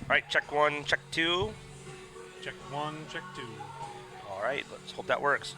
Alright, check one, check two. Check one, check two. Alright, let's hope that works.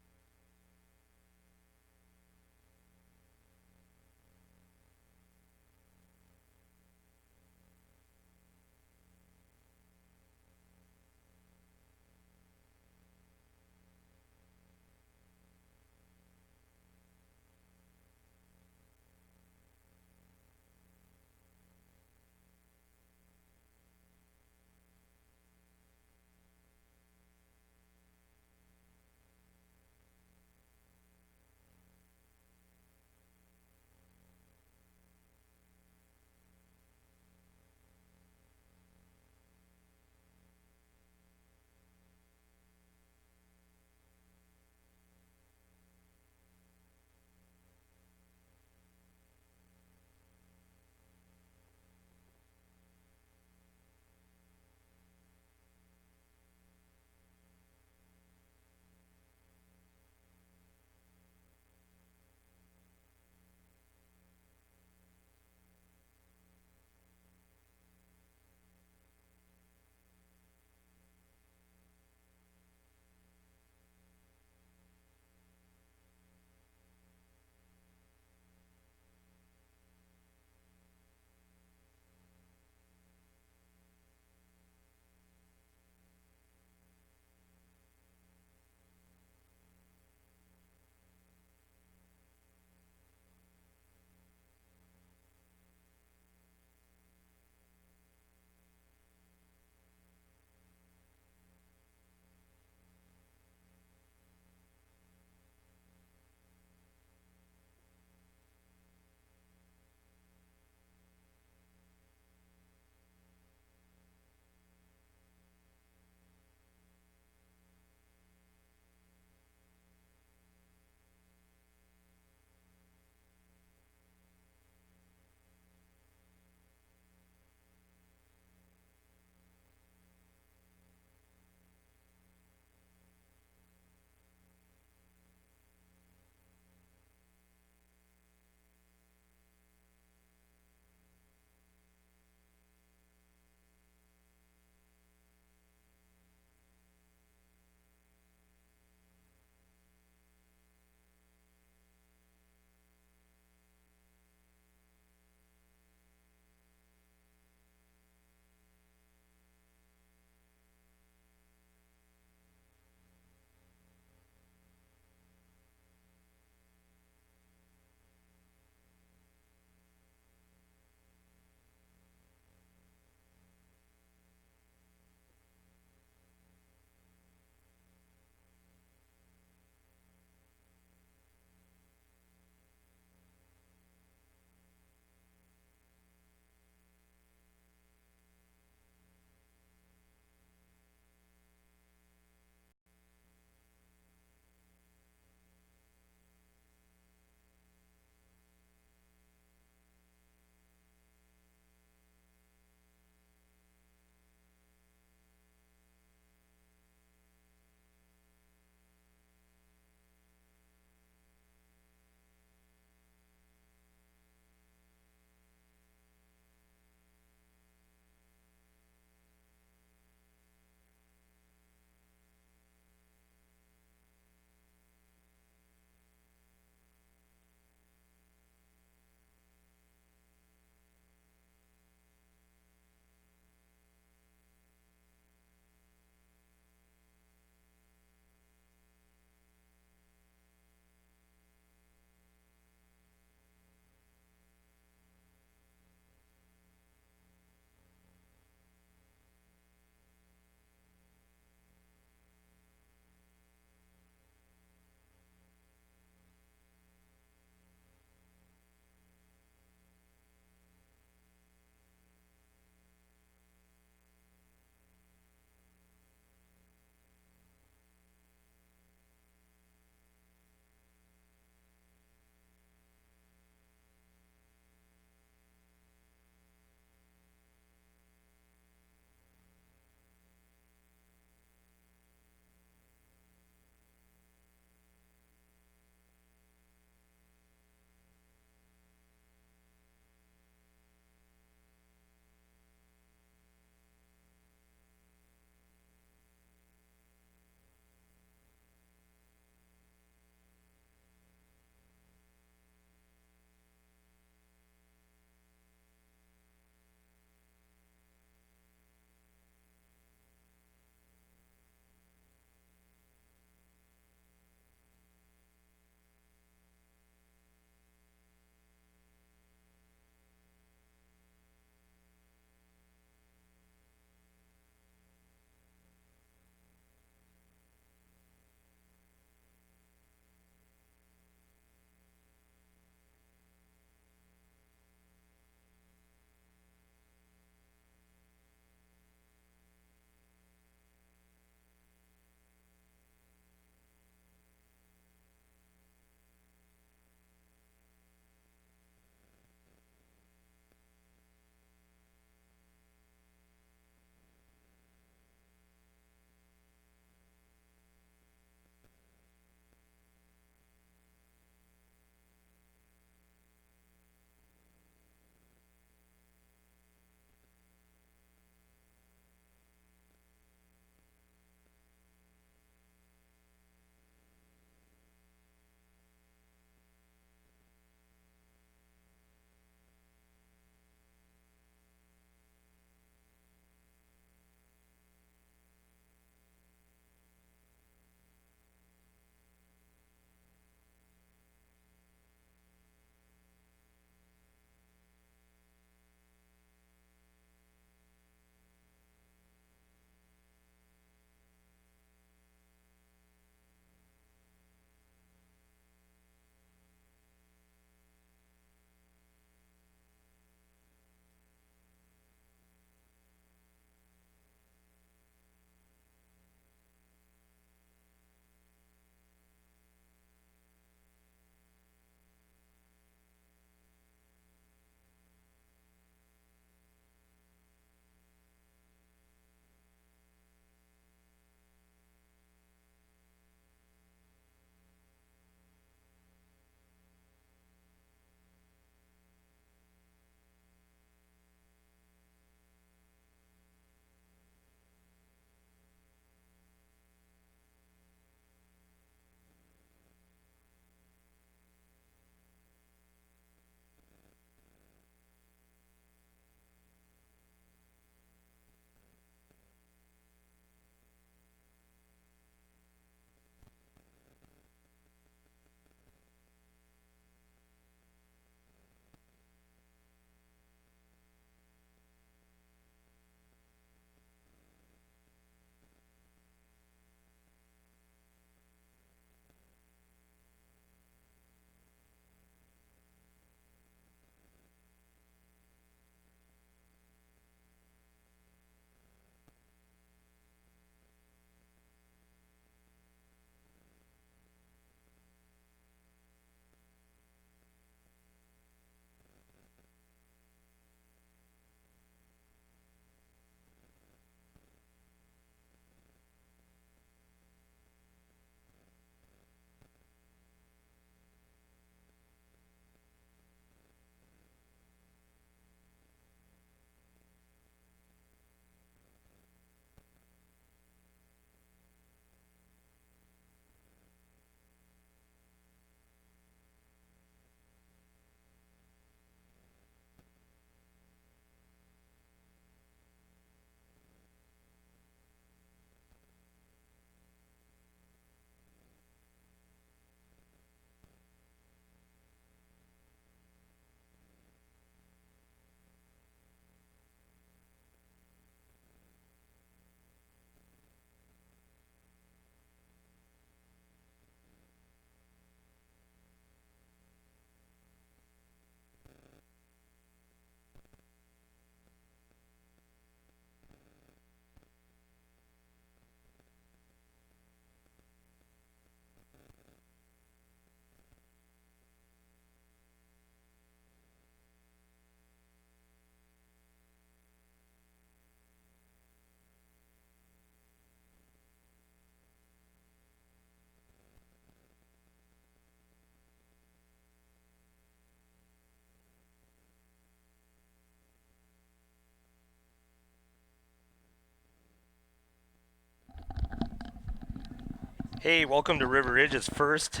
Hey, welcome to River Ridge's first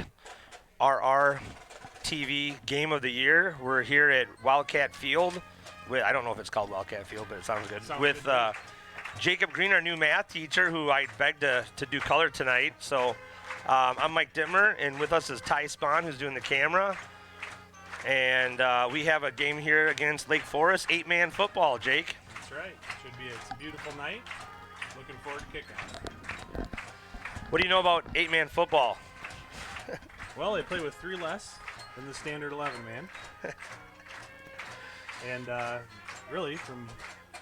RR TV game of the year. We're here at Wildcat Field. I don't know if it's called Wildcat Field, but it sounds good. Sounds With good. Jacob Green, our new math teacher, who I begged to do color tonight. So I'm Mike Dittmer, and with us is Ty Spahn, who's doing the camera. And we have a game here against Lake Forest, 8-man football, Jake. That's right. It's a beautiful night. Looking forward to kickoff. What do you know about 8-man football? Well, they play with 3 less than the standard 11-man. And really, from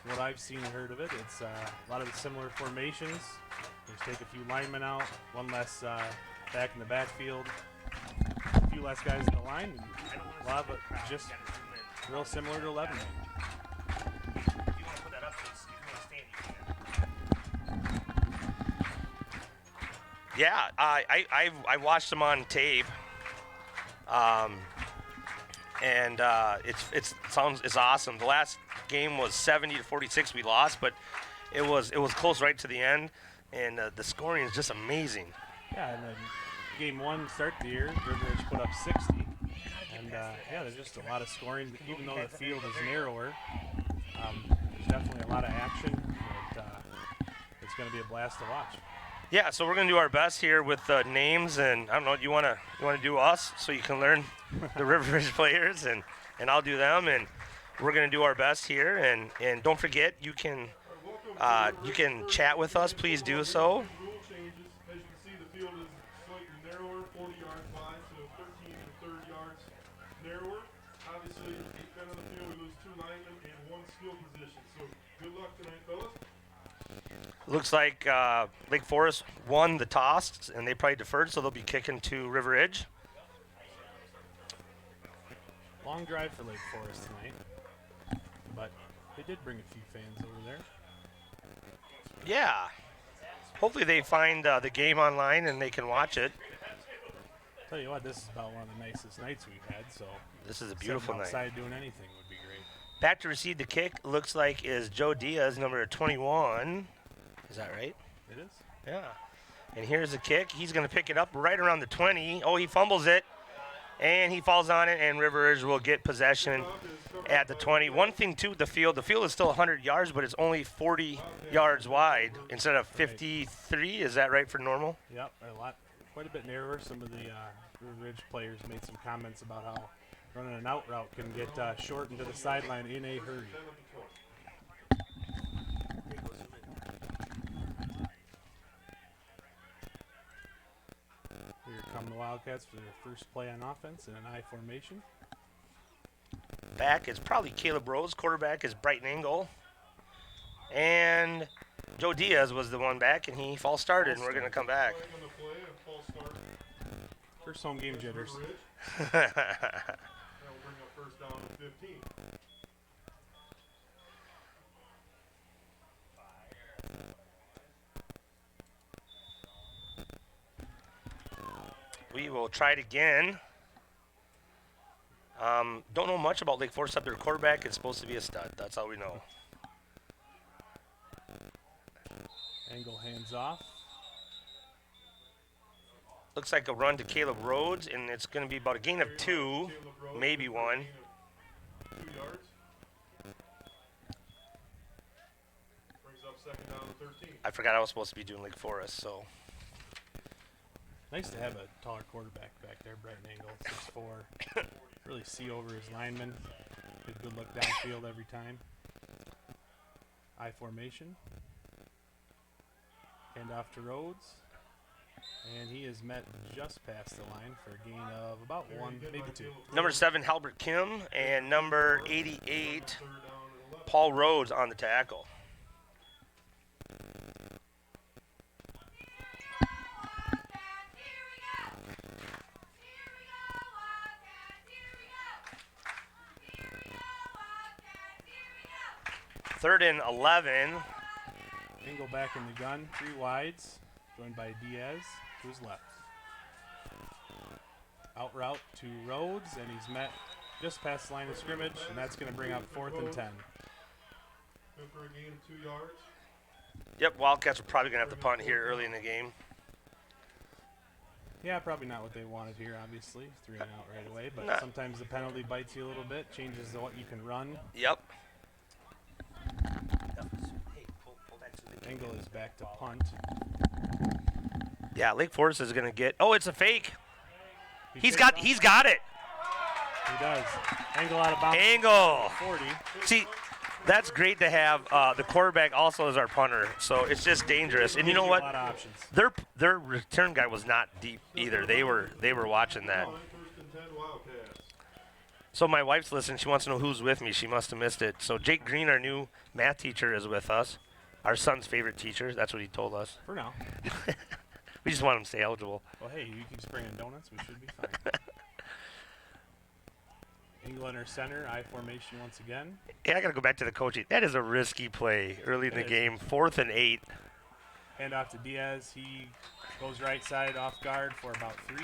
what I've seen and heard of it, it's a lot of the similar formations. Just take a few linemen out, 1 less back in the backfield, a few less guys in the line, and a lot of it just real similar to 11-man. Yeah, I watched them on tape, and it's awesome. The last game was 70-46. We lost, but it was close right to the end, and the scoring is just amazing. Yeah, and then game 1 start the year, River Ridge put up 60, and there's just a lot of scoring. Even though the field is narrower, there's definitely a lot of action. It's going to be a blast to watch. Yeah, so we're gonna do our best here with names, and I don't know. You wanna do us so you can learn the River Ridge players, and I'll do them, and we're gonna do our best here, and don't forget you can chat with us. Please do so. Rule changes. As you can see, the field is slightly narrower, 40 yards wide, so 13 to 30 yards narrower. Obviously, 8 men on the field, we lose 2 linemen and 1 skill position. So good luck tonight, fellas. Looks like Lake Forest won the toss, and they probably deferred, so they'll be kicking to River Ridge. Long drive for Lake Forest tonight, but they did bring a few fans over there. Yeah. Hopefully they find the game online and they can watch it. Tell you what, this is about one of the nicest nights we've had, so This is a beautiful sitting night. outside doing anything would be great. Back to receive the kick, looks like is Joe Diaz, number 21. Is that right? It is. Yeah. And here's the kick. He's going to pick it up right around the 20. Oh, he fumbles it. And he falls on it, and River Ridge will get possession at the 20. One thing, too, the field is still 100 yards, but it's only 40 yards wide instead of 53. Is that right for normal? Yep, quite a bit narrower. Some of the River Ridge players made some comments about how running an out route can get shortened to the sideline in a hurry. Here come the Wildcats for their first play on offense in an I formation. Back is probably Caleb Rose. Quarterback is Brighton Engel. And Joe Diaz was the one back, and he false started, and we're going to come back. Flag on the play, a false start. First home game jitters. River Ridge. That will bring up first down to 15. We will try it again. Don't know much about Lake Forest except their quarterback is supposed to be a stud. That's all we know. Angle hands off. Looks like a run to Caleb Rhodes, and it's going to be about a gain of 2, Caleb Rose maybe for a 1. gain of 2 yards. Brings up second down to 13. I forgot I was supposed to be doing Lake Forest, so. Nice to have a taller quarterback back there, Brighton Angle, 6'4". Really see over his linemen. Good look downfield every time. I formation. Hand off to Rhodes. And he is met just past the line for a gain of about 1, maybe 2. Number 7, Halbert Kim, and number 88, Third down and 11. Paul Rhodes on the tackle. Third and 11. Angle back in the gun, 3 wides, joined by Diaz to his left. Out route to Rhodes, and he's met just past the line of scrimmage, and that's going to bring up 4th and 10. Good for a gain of 2 yards. Yep, Wildcats are probably going to have to punt here early in the game. Yeah, probably not what they wanted here, obviously. 3 and out right away, but Nah. sometimes the penalty bites you a little bit, changes what you can run. Yep. Engel is back to punt. Yeah, Lake Forest is going to get. Oh, it's a fake. He's takes got off. it. He does. Engel out of bounds. Engel. 40. See, that's great to have the quarterback also as our punter. So it's just dangerous. And you know A what? lot of options. Their return guy was not deep either. They were watching that. First and 10 Wildcats. So my wife's listening. She wants to know who's with me. She must have missed it. So Jake Green, our new math teacher, is with us. Our son's favorite teacher. That's what he told us. For now. We just want him to stay eligible. Well, hey, you keep bringing donuts, we should be fine. Engel in her center, I formation once again. Yeah, I got to go back to the coaching. That is a risky play early in the It is. game. 4th and 8. Hand off to Diaz. He goes right side off guard for about 3.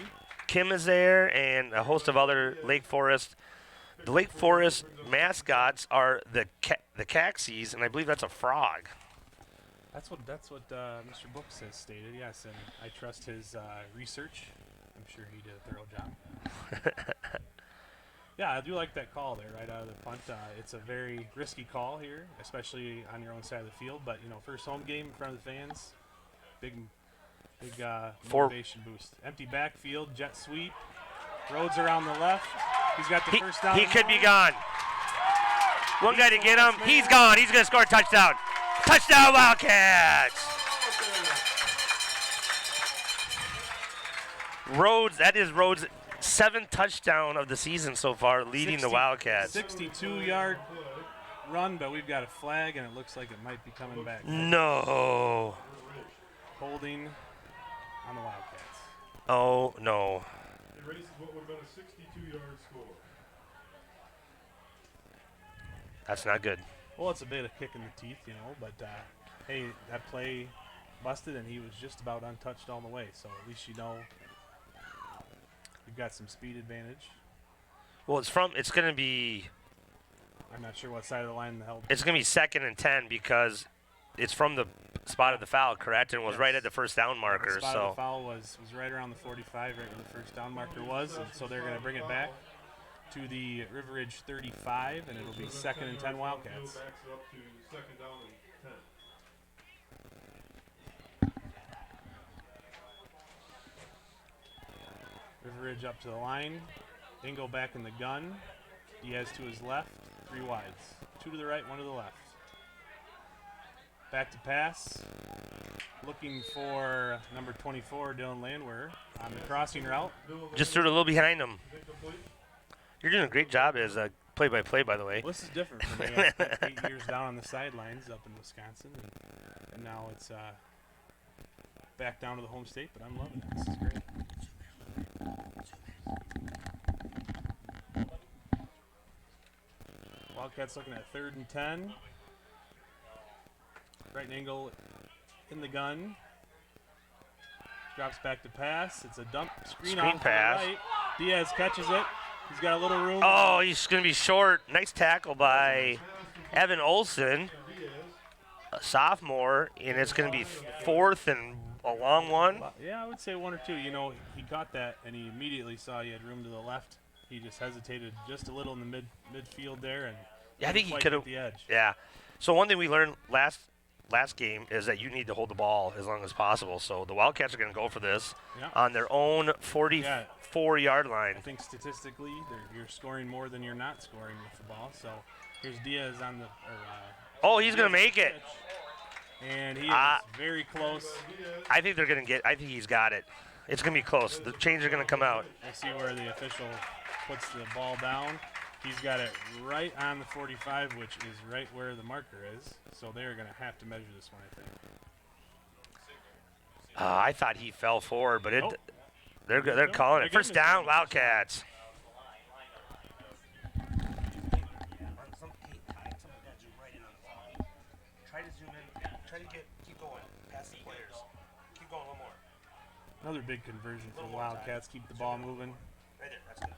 Kim is there and a host of other Lake Forest. The Lake Forest mascots are the Caxies, and I believe that's a frog. That's what Mr. Brooks has stated, yes, and I trust his research. I'm sure he did a thorough job. Yeah, I do like that call there right out of the punt. It's a very risky call here, especially on your own side of the field. But, first home game in front of the fans, big motivation boost. Empty backfield, jet sweep. Rhodes around the left. He's got the first down. He could be gone. One guy to get him. He's gone. He's going to score a touchdown. Touchdown, Wildcats! Rhodes, that is Rhodes' 7th touchdown of the season so far, leading the Wildcats. 62-yard run, but we've got a flag, and it looks like it might be coming back. No. Holding on the Wildcats. Oh, no. It raises what would have been a 62-yard score. That's not good. Well, it's a bit of kick in the teeth, but hey, that play busted, and he was just about untouched all the way. So at least you've got some speed advantage. Well, it's going to be I'm not sure what side of the line the hell. It's going to be 2nd and 10 because it's from the spot of the foul, correct? And it was right at the first down marker. The spot So of the foul was right around the 45, right where the first down marker was, and so they're going to bring it back to the River Ridge 35, and it'll be 2nd and 10 Wildcats. Backs it up to 2nd down and 10. River Ridge up to the line. Engel back in the gun. Diaz to his left. 3 wides. 2 to the right, 1 to the left. Back to pass. Looking for number 24, Dylan Landwehr, on the crossing route. just threw it a little behind him. You're doing a great job as a play-by-play, by the way. Well, this is different for me. I spent 8 years down on the sidelines up in Wisconsin, and now it's back down to the home state, but I'm loving it. This is great. Wildcats looking at 3rd and 10. Right angle in the gun. Drops back to pass. It's a dump screen off to the pass. right. Diaz catches it. He's got a little room. Oh, he's going to be short. Nice tackle by Evan Olson, a sophomore, and it's going to be 4th and a long one. Yeah, I would say 1 or 2. He caught that, and he immediately saw he had room to the left. He just hesitated just a little in the midfield there, and Yeah, I think he quite could have. hit the edge. Yeah. So one thing we learned last game is that you need to hold the ball as long as possible. So the Wildcats are going to go for this Yeah. on their own 44-yard line. I think statistically, you're scoring more than you're not scoring with the ball. So here's Diaz on the. Oh, he's going to make it. And he is very close. I think they're going to get. I think he's got it. It's going to be close. The chains are going to come out. I see where the official puts the ball down. He's got it right on the 45, which is right where the marker is. So they're going to have to measure this one, I think. I thought he fell forward, but Nope. they're calling it. They're First giving it to down, him. Wildcats. Try to zoom in. Try to keep going past the players. Keep going a little more. Another big conversion for the Wildcats. Keep the ball moving. Right there. That's good.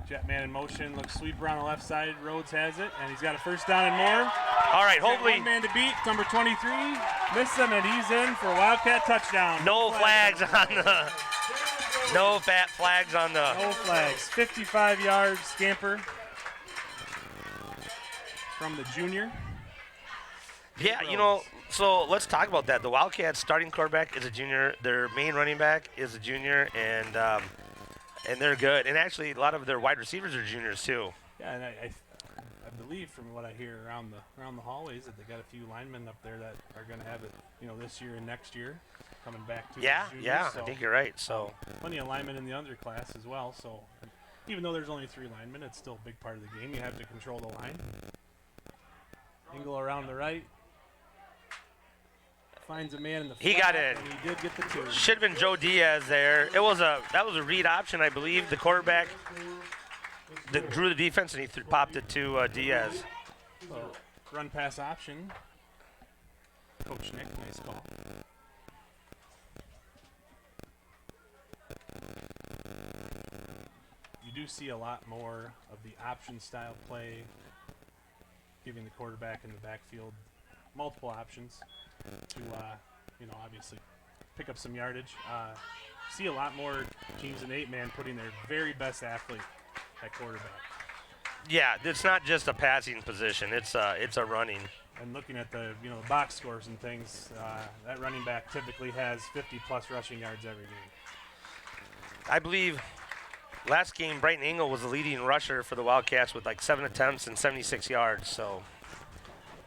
Jet man in motion. Looks sweeper on the left side. Rhodes has it, and he's got a first down and more. All right, Got hopefully one man to beat. Number 23 missed him, and he's in for a Wildcat touchdown. no flags on the. No fat flags on the. No flags. 55-yard scamper from the junior. Yeah, you know, so let's talk about that. The Wildcats starting quarterback is a junior. Their main running back is a junior, and they're good. And actually, a lot of their wide receivers are juniors too. Yeah, and I believe from what I hear around the hallways that they got a few linemen up there that are going to have it, this year and next year, coming back to Yeah, the juniors. yeah, So, I think you're right. So plenty of linemen in the underclass as well. So even though there's only 3 linemen, it's still a big part of the game. You have to control the line. Angle around the right. Finds a man in the He flat, got in. and he did get the 2. should have been Joe Diaz there. That was a read option, I believe. The quarterback drew the defense and he popped it to Diaz. So, run pass option. Coach Nick, nice call. You do see a lot more of the option style play, giving the quarterback in the backfield multiple options to, obviously pick up some yardage. See a lot more teams in 8-man putting their very best athlete at quarterback. Yeah, it's not just a passing position. It's a running. And looking at the the box scores and things, that running back typically has 50-plus rushing yards every game. I believe last game Brighton Engel was the leading rusher for the Wildcats with like 7 attempts and 76 yards. So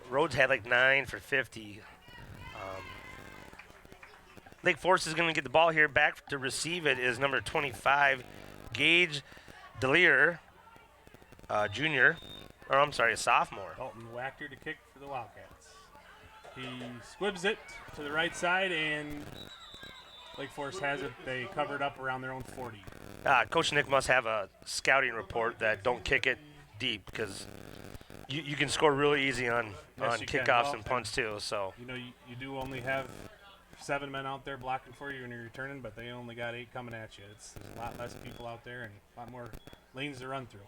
Rhodes had like 9 for 50. Lake Forest is going to get the ball here. Back to receive it is number 25, Gage Delier, junior. Or I'm sorry, a sophomore. Dalton Wachter to kick for the Wildcats. He squibs it to the right side, and Lake Forest has it. They covered up around their own 40. Coach Nick must have a scouting report that don't kick it deep because you can score really easy on Yes, you can. kickoffs Well, and punts too. So You do only have 7 men out there blocking for you when you're returning, but they only got 8 coming at you. There's a lot less people out there and a lot more lanes to run through.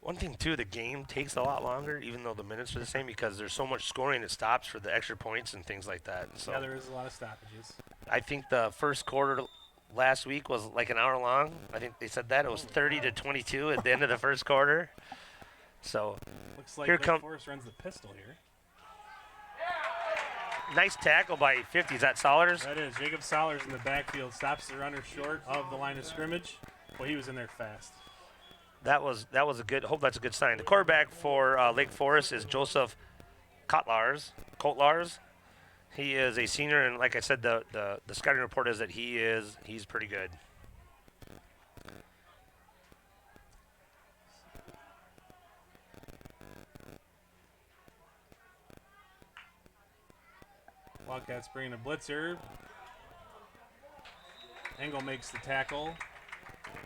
one thing too, the game takes a lot longer, even though the minutes are the same, because there's so much scoring. It stops for the extra points and things like that. So Yeah, there is a lot of stoppages. I think the first quarter last week was like an hour long. I think they said that it was 30-22 at the end of the first quarter. So Looks like Here Lake come- Forest runs the pistol here. nice tackle by 50. Is that Solers? That is. Jacob Solers in the backfield stops the runner short of the line of scrimmage. Well, he was in there fast. That was a good. Hope that's a good sign. The quarterback for Lake Forest is Joseph Kotlars. He is a senior, and like I said, the scouting report is that he's pretty good. Wildcats bringing a blitzer. Engel makes the tackle.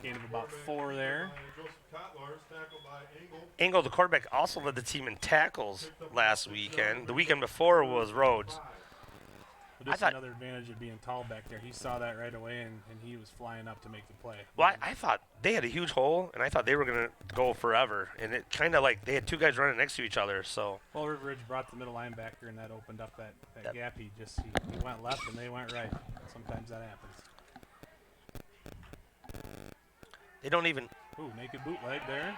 Gain of about 4 there. Joseph Kotlars tackled by Engel. Engel, the quarterback, also led the team in tackles last weekend. The weekend before was Rhodes. But I just thought- another advantage of being tall back there. He saw that right away, and he was flying up to make the play. Well, I thought they had a huge hole, and I thought they were going to go forever. And it kind of like they had 2 guys running next to each other. So Well, River Ridge brought the middle linebacker, and that opened up that Yep. gap. He went left, and they went right. Sometimes that happens. they don't even. Ooh, naked bootleg there.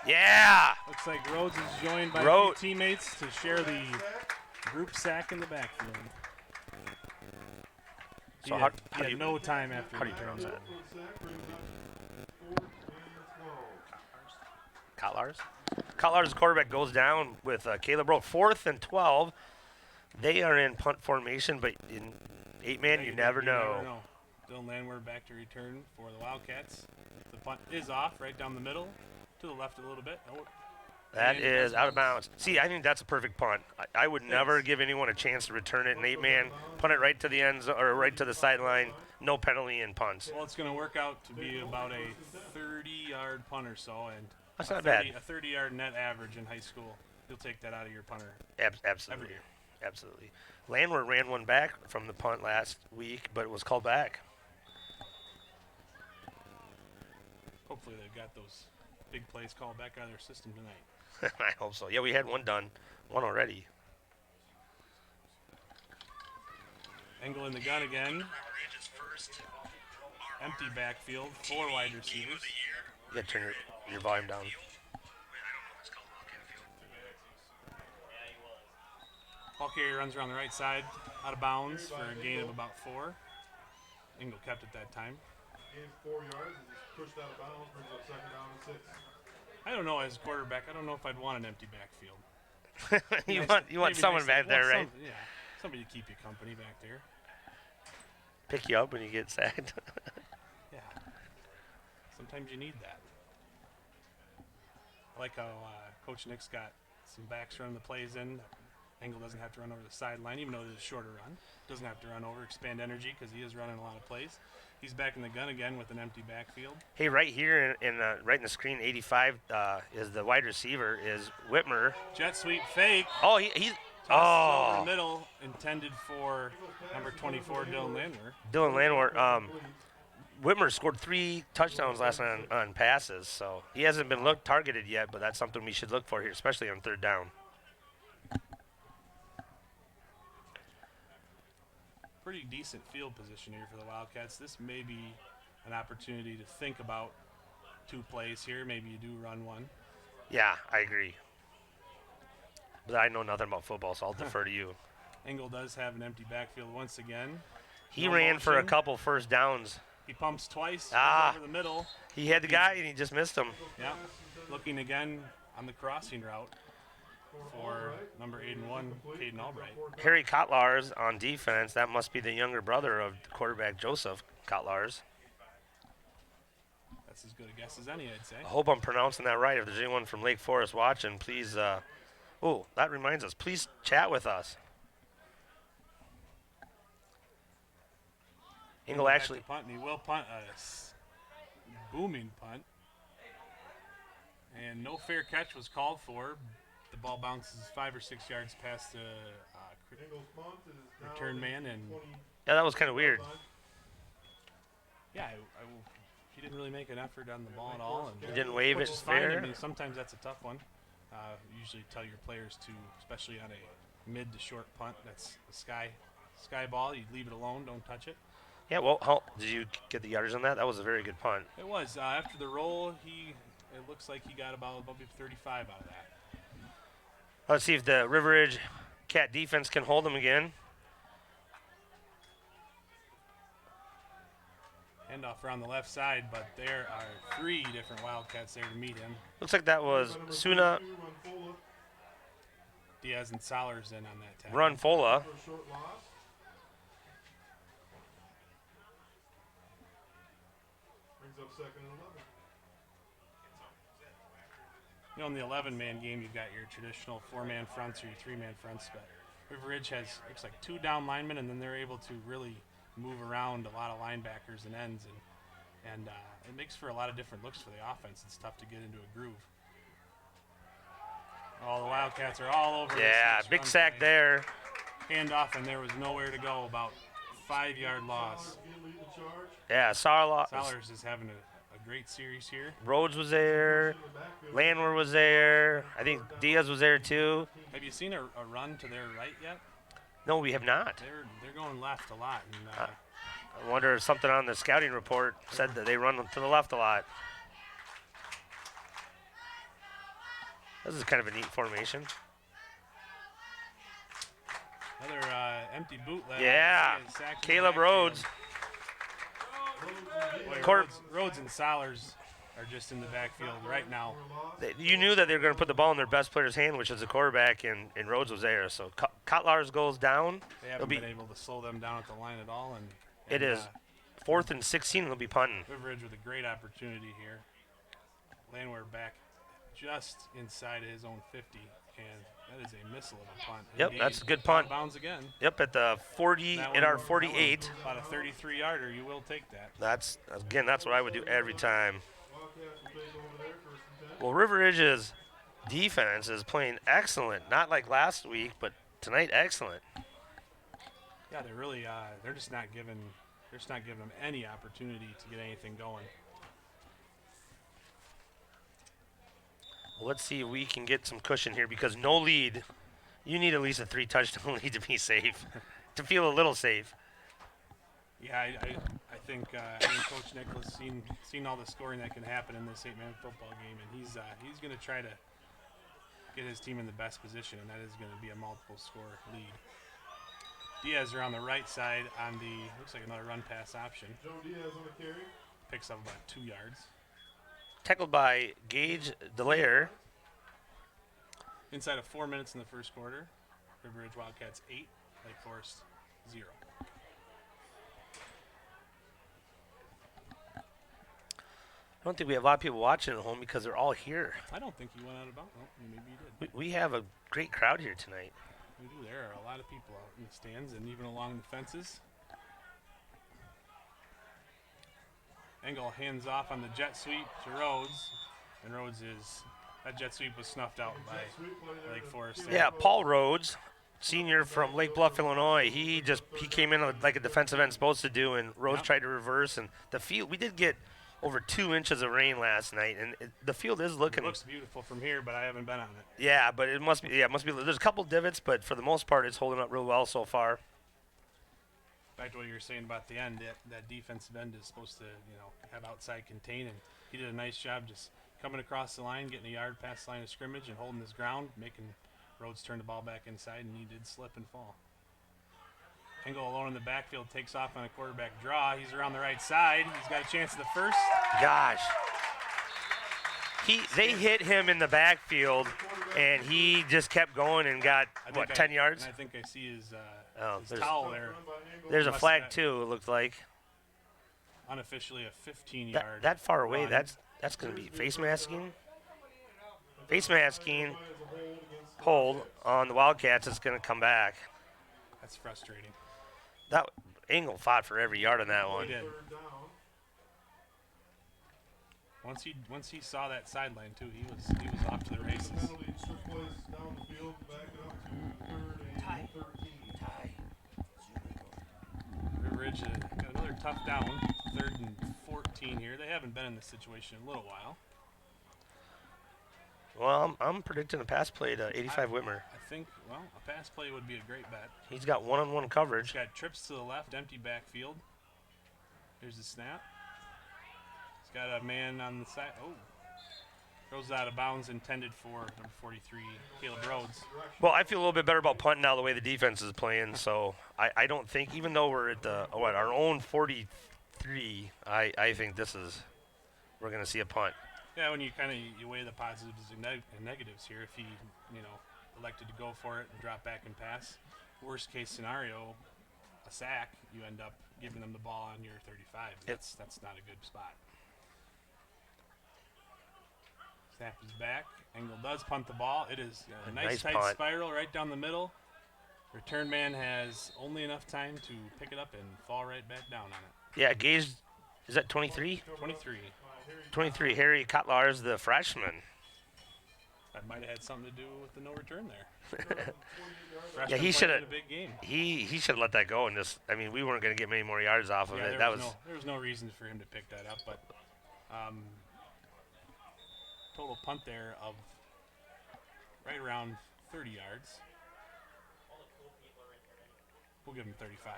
Yeah. Looks like Rhodes is joined by Rhodes. 2 teammates to share the group sack in the backfield. So He how had do you no time after how do he you pronounce turned. that? For the sack, brings up 4th and 12. Kotlars' quarterback goes down with Caleb Rowe. 4th and 12. They are in punt formation, but in 8-man, you never know. Dylan Landwehr back to return for the Wildcats. The punt is off right down the middle, to the left a little bit. Oh, That and is that's out of bounds. See, I think that's a perfect punt. I would never give anyone a chance to return it in 8-man. Punt it right to the end or right to the sideline. No penalty in punts. Well, it's going to work out to be about a 30-yard punt or so, and That's a not bad. A 30-yard net average in high school. You'll take that out of your punter Absolutely. every year. Absolutely. Landwehr ran one back from the punt last week, but it was called back. Hopefully they've got those big plays called back out of their system tonight. I hope so. Yeah, we had one done. One already. Engel in the gun again. Empty backfield, 4 wide receivers. You gotta turn your volume down. Ball carrier runs around the right side, out of bounds for a gain of about 4. Engel kept it that time. Gains 4 yards and just pushed out of bounds, brings up second down and 6. I don't know, as a quarterback, I don't know if I'd want an empty backfield. you Nice- want maybe someone nice- back there, well, right? yeah, somebody to keep you company back there. Pick you up when you get sacked. Yeah, sometimes you need that. I like how Coach Nick's got some backs running the plays in. Engel doesn't have to run over the sideline, even though it is a shorter run. Doesn't have to run over, expand energy, because he is running a lot of plays. He's back in the gun again with an empty backfield. Hey, right here right in the screen, 85 is the wide receiver is Whitmer. Jet sweep fake. Oh, he's Tosses over the middle, intended for number 24, Dylan Landwehr. Dylan Landwehr. Whitmer scored 3 touchdowns last night on passes, so he hasn't been targeted yet, but that's something we should look for here, especially on 3rd down. Pretty decent field position here for the Wildcats. This may be an opportunity to think about 2 plays here. Maybe you do run one. Yeah, I agree. But I know nothing about football, so I'll defer to you. Engel does have an empty backfield once again. He No ran for a motion. couple first downs. He pumps twice, Ah. goes over the middle. He had the guy, and he just missed him. Yeah, looking again on the crossing route for number 8 and 1, Caden Albright. Harry Kotlars on defense. That must be the younger brother of quarterback Joseph Kotlars. That's as good a guess as any, I'd say. I hope I'm pronouncing that right. If there's anyone from Lake Forest watching, please. Oh, that reminds us. Please chat with us. Engel Back actually. to punt, and he will punt a booming punt. And no fair catch was called for. The ball bounces 5 or 6 yards past the Engel's punt is now return at man, and 20 Yeah, that was kind of weird. yeah, he didn't really make an effort on the ball at all. And He didn't wave which it is fine. I fair. mean, sometimes that's a tough one. Usually tell your players to, especially on a mid to short punt, that's a sky ball. You leave it alone, don't touch it. Yeah, well, did you get the yardage on that? That was a very good punt. It was after the roll. It looks like he got about 35 out of that. Let's see if the River Ridge Cat defense can hold him again. Handoff around the left side, but there are 3 different Wildcats there to meet him. Looks like that was Suna Diaz and Solers in on that tackle. Run Fola. for a short loss. Brings up second and 11. You know, in the 11-man game, you've got your traditional 4-man fronts or your 3-man fronts, but River Ridge has, looks like 2 down linemen, and then they're able to really move around a lot of linebackers and ends, and it makes for a lot of different looks for the offense. It's tough to get into a groove. Oh, the Wildcats are all over Yeah, this big run sack play. there. Handoff, and there was nowhere to go. About 5-yard loss. Again, lead the charge. Yeah, Solers is having a great series here. Rhodes was there. In the backfield. Landwehr was there. I think Diaz was there too. Have you seen a run to their right yet? No, we have not. They're going left a lot, and I wonder if something on the scouting report said that they run to the left a lot. This is kind of a neat formation. another empty bootleg. Yeah, Getting sacked in the Caleb backfield. Rhodes. Boy, Court- Rhodes and Solers are just in the backfield right now. You knew that they were going to put the ball in their best player's hand, which is the quarterback, and Rhodes was there. So Kotlars goes down. They It'll haven't be been able to slow them down at the line at all. And It is 4th and 16. They'll be punting. River Ridge with a great opportunity here. Landwehr back just inside of his own 50, and that is a missile of a punt. Yep, Indeed. that's a good Out punt. of bounds again. Yep, at the 40, That in one- our 48. About a 33-yarder. You will take that. That's what I would do every time. Wildcats will take over there, 1st and 10. Well, River Ridge's defense is playing excellent. Not like last week, but tonight excellent. Yeah, they're really they're just not giving them any opportunity to get anything going. Well, let's see if we can get some cushion here because no lead. You need at least a 3 touchdown lead to be safe, to feel a little safe. Yeah, I think Coach Nicholas seen all the scoring that can happen in this 8-man football game, and he's going to try to get his team in the best position, and that is going to be a multiple score lead. Diaz are on the right side on the, looks like another run pass option. Joe Diaz on the carry. Picks up about 2 yards. Tackled by Gage Delaire. Inside of 4 minutes in the first quarter, River Ridge Wildcats 8, Lake Forest 0. I don't think we have a lot of people watching at home because they're all here. I don't think you went out about. Oh, maybe you did. We have a great crowd here tonight. We do. There are a lot of people out in the stands and even along the fences. Engel hands off on the jet sweep to Rhodes, and that jet sweep was snuffed out by Lake Forest. Yeah, Paul Rhodes, senior from Lake Bluff, Illinois. He came in like a defensive end supposed to do, and Rhodes tried to reverse. And the field, we did get over 2 inches of rain last night, and the field is looking. It looks beautiful from here, but I haven't been on it. Yeah, but it must be. Yeah, it must be. There's a couple divots, but for the most part, it's holding up real well so far. Back to what you were saying about the end, that defensive end is supposed to, have outside contain, and he did a nice job just coming across the line, getting a yard past the line of scrimmage, and holding his ground, making Rhodes turn the ball back inside, and he did slip and fall. Engel alone in the backfield takes off on a quarterback draw. He's around the right side. He's got a chance at the first. Gosh. They hit him in the backfield, and he just kept going and got, 10 yards? I think I see his there's- towel there. There's a Must flag, have- too, it looked like. Unofficially a 15-yard. That far away, run. that's going to be face masking. Face masking, hold on the Wildcats. It's going to come back. That's frustrating. That Engel fought for every yard on that He one. did. Once he saw that sideline too, he was off to the races. Penalty took place down the field, back it up to 3rd and 13. River Ridge got another tough down, 3rd and 14 here. They haven't been in this situation in a little while. Well, I'm predicting a pass play to 85 Whitmer. I think, a pass play would be a great bet. He's got one-on-one He's coverage. got trips to the left, empty backfield. Here's the snap. He's got a man on the side. Oh. Goes out of bounds, intended for number 43, Caleb Rhodes. Well, I feel a little bit better about punting now the way the defense is playing. So I don't think, even though we're at our own 43, I think we're going to see a punt. Yeah, when you you weigh the positives and negatives here, if he elected to go for it and drop back and pass, worst case scenario, a sack, you end up giving them the ball on your 35. That's not a good spot. Snap is back. Engel does punt the ball. It is a nice tight punt. spiral right down the middle. Return man has only enough time to pick it up and fall right back down on it. Yeah, Gage, is that 23? 23. 23, Harry Kotlar's the freshman. That might have had something to do with the no return there. Yeah, he Freshman should playing have. in a big game. He should have let that go and just. I mean, we weren't going to get many more yards off of Yeah, it. there That was. was no reason for him to pick that up, but total punt there of right around 30 yards. We'll give him 35.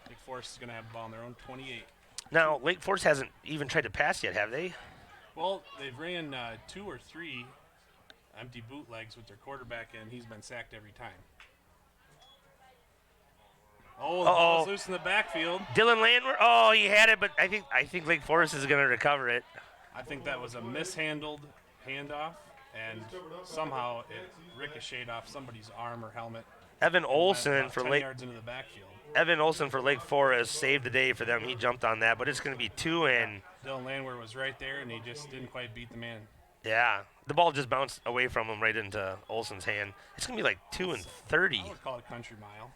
Lake Forest is going to have the ball on their own 28. Now, Lake Forest hasn't even tried to pass yet, have they? Well, they've ran 2 or 3 empty bootlegs with their quarterback, and he's been sacked every time. Oh, the ball's loose in the backfield. Dylan Landwehr. Oh, he had it, but I think Lake Forest is going to recover it. I think that was a mishandled handoff, and somehow it ricocheted off somebody's arm or helmet. Evan Went Olson about for 10 Lake. yards into the backfield. Evan Olson for Lake Forest saved the day for them. He jumped on that, but it's going to be 2 and. Dylan Landwehr was right there, and he just didn't quite beat the man. Yeah, the ball just bounced away from him right into Olson's hand. It's going to be like 2 and 30. I would call it country mile.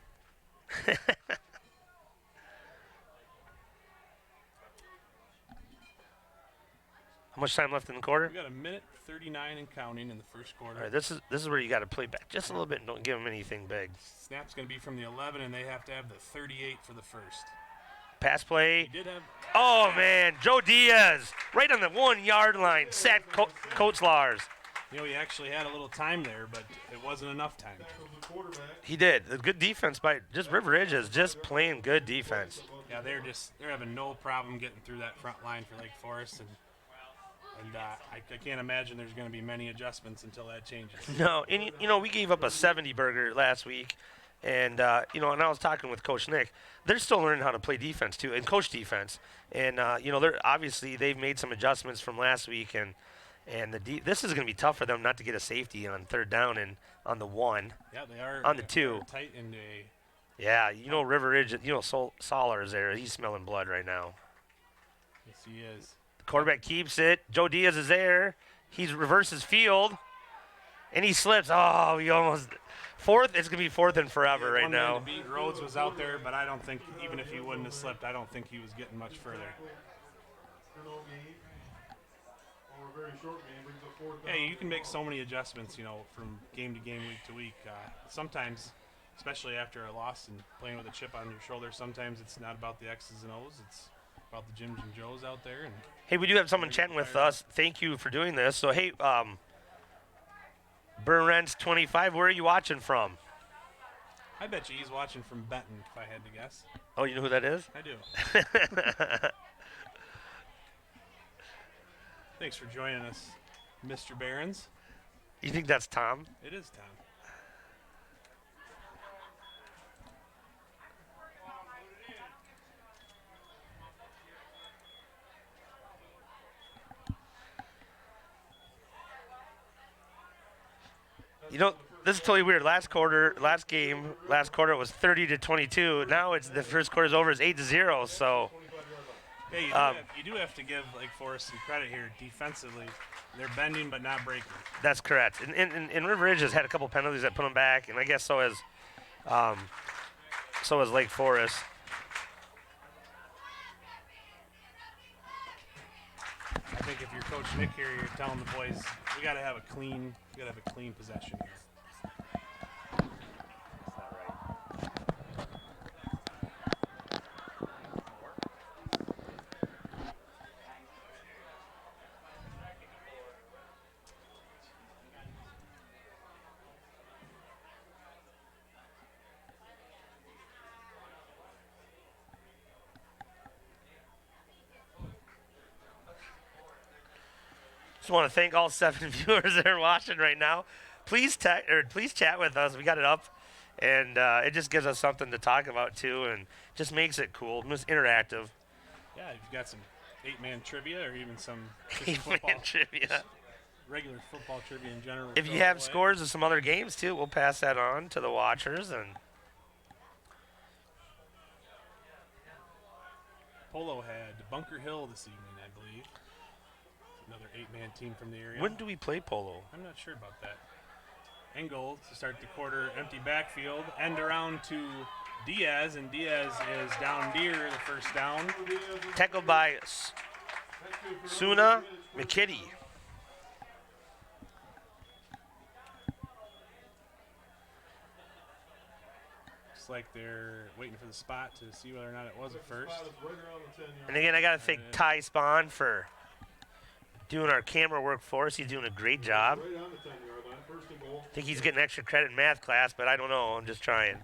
How much time left in the quarter? We got 1:39 and counting in the first quarter. All right, this is where you got to play back just a little bit and don't give them anything big. Snap's going to be from the 11, and they have to have the 38 for the first. Pass play. He did have. Oh, man. Joe Diaz right on the 1 yard line. Sacked Coach Lars. He actually had a little time there, but it wasn't enough time. Tackles the quarterback. He did. A good defense by just River Ridge is just playing good defense. About Yeah, they're having no problem getting through that front line for Lake Forest, and I can't imagine there's going to be many adjustments until that changes. No, and we gave up a 70 burger last week, and and I was talking with Coach Nick. They're still learning how to play defense too, and coach defense. And they're obviously they've made some adjustments from last week, and this is going to be tough for them not to get a safety on third down and on the 1. Yeah, they are on the 2. Tight in a. Yeah, River Ridge. Solar is there. He's smelling blood right now. Yes, he is. Quarterback keeps it. Joe Diaz is there. He reverses field, and he slips. Oh, he almost fourth. It's gonna be fourth and forever right now. Rhodes was out there, but I don't think even if he wouldn't have slipped, I don't think he was getting much further. Yeah, you can make so many adjustments, from game to game, week to week. Sometimes, especially after a loss and playing with a chip on your shoulder, sometimes it's not about the X's and O's. It's about the Jims and Joes out there. And hey, we do have someone chatting with us. Thank you for doing this. So, hey, Burrentz 25, where are you watching from? I bet you he's watching from Benton, if I had to guess. Oh, you know who that is? I do. Thanks for joining us, Mr. Barons. You think that's Tom? It is Tom. This is totally weird. Last quarter it was 30-22. Now it's the first quarter's over. It's 8-0. So. Hey, you do have to give Lake Forest some credit here defensively. They're bending but not breaking. That's correct. And River Ridge has had a couple penalties that put them back, and I guess so has Lake Forest. I think if you're Coach Nick here, you're telling the boys we got to have a clean possession here. Just want to thank all 7 viewers that are watching right now. Please chat with us. We got it up, and it just gives us something to talk about too, and just makes it cool. It's interactive. Yeah, you've got some 8-man trivia or even some 8-man trivia. Regular football trivia in general. If you have scores of some other games too, we'll pass that on to the watchers. And Polo had Bunker Hill this evening, I believe. Another 8-man team from the area. When do we play polo? I'm not sure about that. Engel to start the quarter, empty backfield. End around to Diaz, and Diaz is down near the first down. Tackled by Suna McKitty. Looks like they're waiting for the spot to see whether or not it was a first. And again, I got to thank Ty Spahn for doing our camera work for us. He's doing a great job. I think he's getting extra credit in math class, but I don't know. I'm just trying.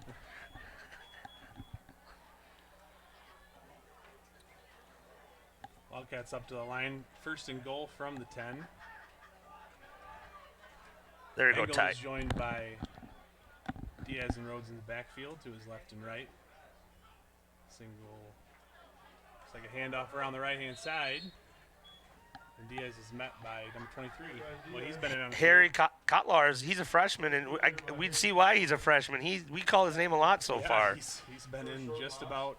Wildcats up to the line. First and goal from the 10. There you go, Ty. Is joined by Diaz and Rhodes in the backfield to his left and right. Single. Looks like a handoff around the right-hand side. And Diaz is met by number 23. Well, he's been in on Harry Kotlars. He's a freshman, and we'd see why he's a freshman. We call his name a lot so far. He's been in just about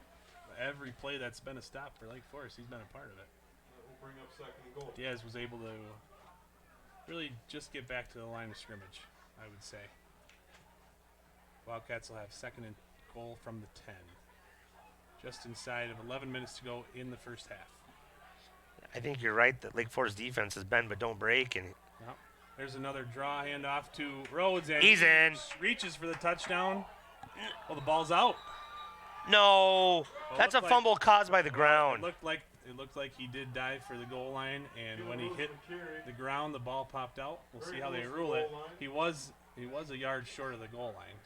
every play that's been a stop for Lake Forest. He's been a part of it. Diaz was able to really just get back to the line of scrimmage, I would say. Wildcats will have second and goal from the 10. Just inside of 11 minutes to go in the first half. I think you're right that Lake Forest defense is bend but don't break. And there's another draw handoff to Rhodes. And he's in. Reaches for the touchdown. Well, the ball's out. No, that's a fumble caused by the ground. It looked like he did dive for the goal line, and when he hit the ground, the ball popped out. We'll see how they rule it. He was a yard short of the goal line.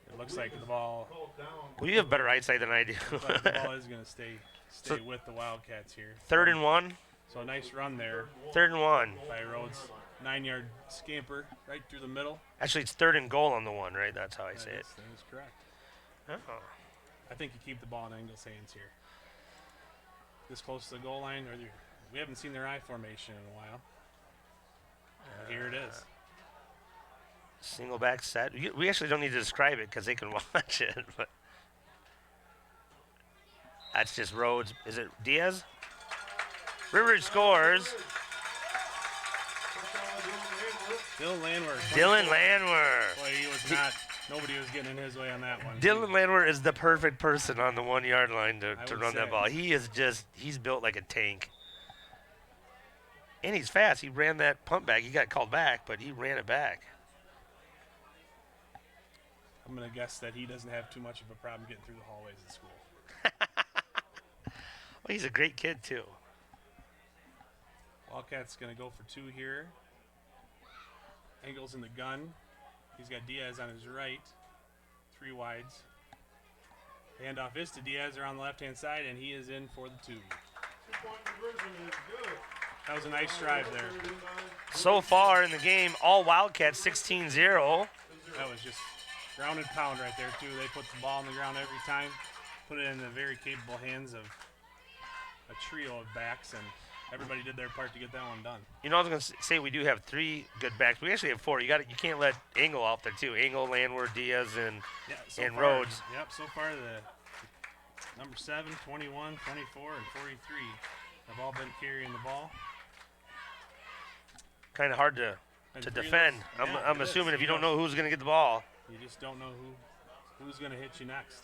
It looks like the ball. Called down. Well, you have better eyesight than I do. Looks like the ball is going to stay with the Wildcats here. 3rd and 1. So a nice run there 3rd and 1. by Rhodes. 9-yard scamper right through the middle. Actually, it's 3rd and goal on the 1, right? That's how I say it. That is correct. Oh. I think you keep the ball in Engel's hands here. This close to the goal line, we haven't seen their I formation in a while. Here it is. Single back set. We actually don't need to describe it because they can watch it. But that's just Rhodes. Is it Diaz? Rivers scores. Dylan Landwehr. Dylan Landwehr. Boy, he was not. Nobody was getting in his way on that one. Dylan Landwehr is the perfect person on the 1 yard line to would run that say. ball. He's built like a tank. And he's fast. He ran that punt back. He got called back, but he ran it back. I'm going to guess that he doesn't have too much of a problem getting through the hallways at school. Well, he's a great kid, too. Wildcat's going to go for 2 here. Engel's in the gun. He's got Diaz on his right. 3 wides. Handoff is to Diaz around the left-hand side, and he is in for the 2. 2-point conversion is good. That was a nice drive there. So far in the game, all Wildcats 16-0. That was just ground and pound right there, too. They put the ball on the ground every time, put it in the very capable hands of a trio of backs, and everybody did their part to get that one done. You know, I was going to say we do have 3 good backs. We actually have 4. You can't let Engel out there, too. Engel, Landwehr, Diaz, and far, Rhodes. Yep, so far the number 7, 21, 24, and 43 have all been carrying the ball. Kind of hard to And 3 of defend. those- I'm it is. assuming if you don't know who's going to get the ball. You just don't know who's going to hit you next.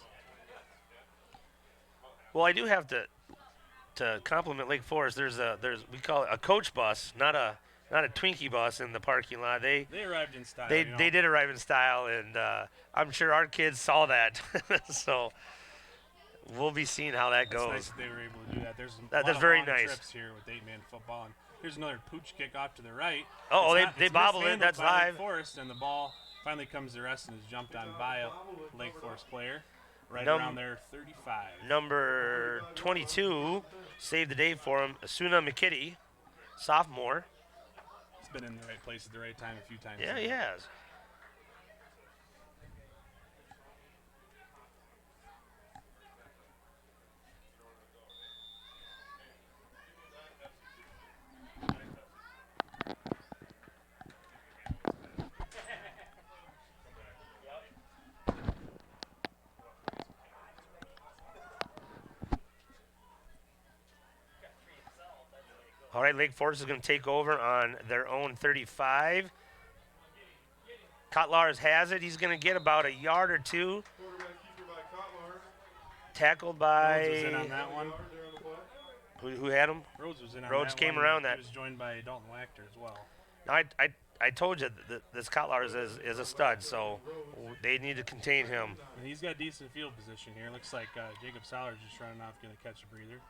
Well, I do have to compliment Lake Forest. We call it a coach bus, not a Twinkie bus in the parking lot. They arrived in style. they did arrive in style, and I'm sure our kids saw that. So we'll be seeing how that It's goes. nice that they were able to do that. There's a That's lot of very long nice. trips here with 8-man football. And here's another pooch kick off to the right. Oh, It's they bobbled it. mishandled That's by Lake live. Forest, and the ball finally comes to rest and is jumped on by a Lake Forest player right Num- around there, 35. Number 22 saved the day for him. Asuna McKitty, sophomore. He's been in the right place at the right time a few times. Yeah, he has. All right, Lake Forest is going to take over on their own 35. Kotlars has it. He's going to get about a yard or 2. Quarterback keeper by Kotlar. Tackled Rhodes was in by on that one. Yard there on the play. who had him? Rhodes was in on Rhodes that came one. around that. He was joined by Dalton Wachter as well. I told you that this Kotlars is a stud, so they need to contain him. And he's got decent field position here. Looks like Jacob Sollers just running off, going to catch a breather.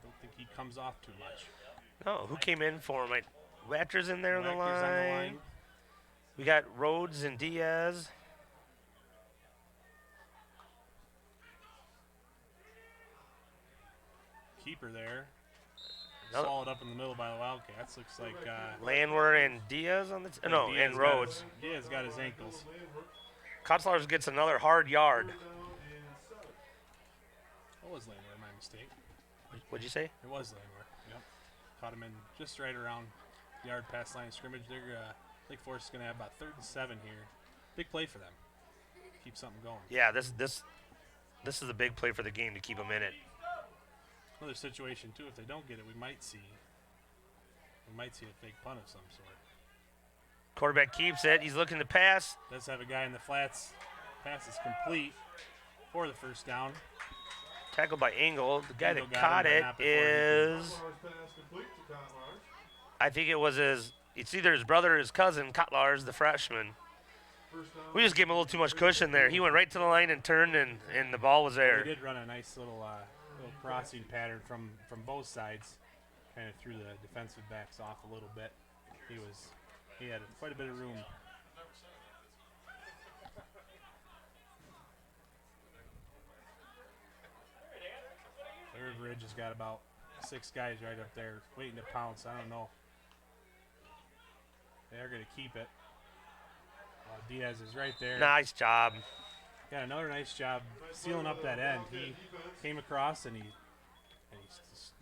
Don't think he comes off too much. No, who came in for him? Watcher's in there on the Wachter's line. on the line. We got Rhodes and Diaz. Keeper there. No. Solid up in the middle by the Wildcats. Looks like Landwehr and Diaz on the no, Diaz and got Rhodes. his- Diaz got his ankles. Kotlars gets another hard yard. Down and 7. What was Landwehr? My mistake. What'd you say? It was Landwehr. Yep. Caught him in just right around the yard past line of scrimmage. They're Lake Forest is going to have about 3rd and 7 here. Big play for them. Keep something going. Yeah, this is a big play for the game to keep them in it. Another situation too. If they don't get it, we might see a fake punt of some sort. Quarterback keeps it. He's looking to pass. Does have a guy in the flats. Pass is complete for the first down. Tackled by Engel. The guy Engel that got caught him, it but not before he is, Kotlar's pass complete to Kotlar. I think it was it's either his brother or his cousin, Kotlars, the freshman. First down. We just gave him a little too much cushion there. He went right to the line and turned, and the ball was They there. did run a nice little crossing pattern from both sides. Kind of threw the defensive backs off a little bit. He had quite a bit of room. River Ridge has got about 6 guys right up there waiting to pounce. I don't know. They're going to keep it. Diaz is right there. Nice job. Got another nice job sealing up that end. He came across and he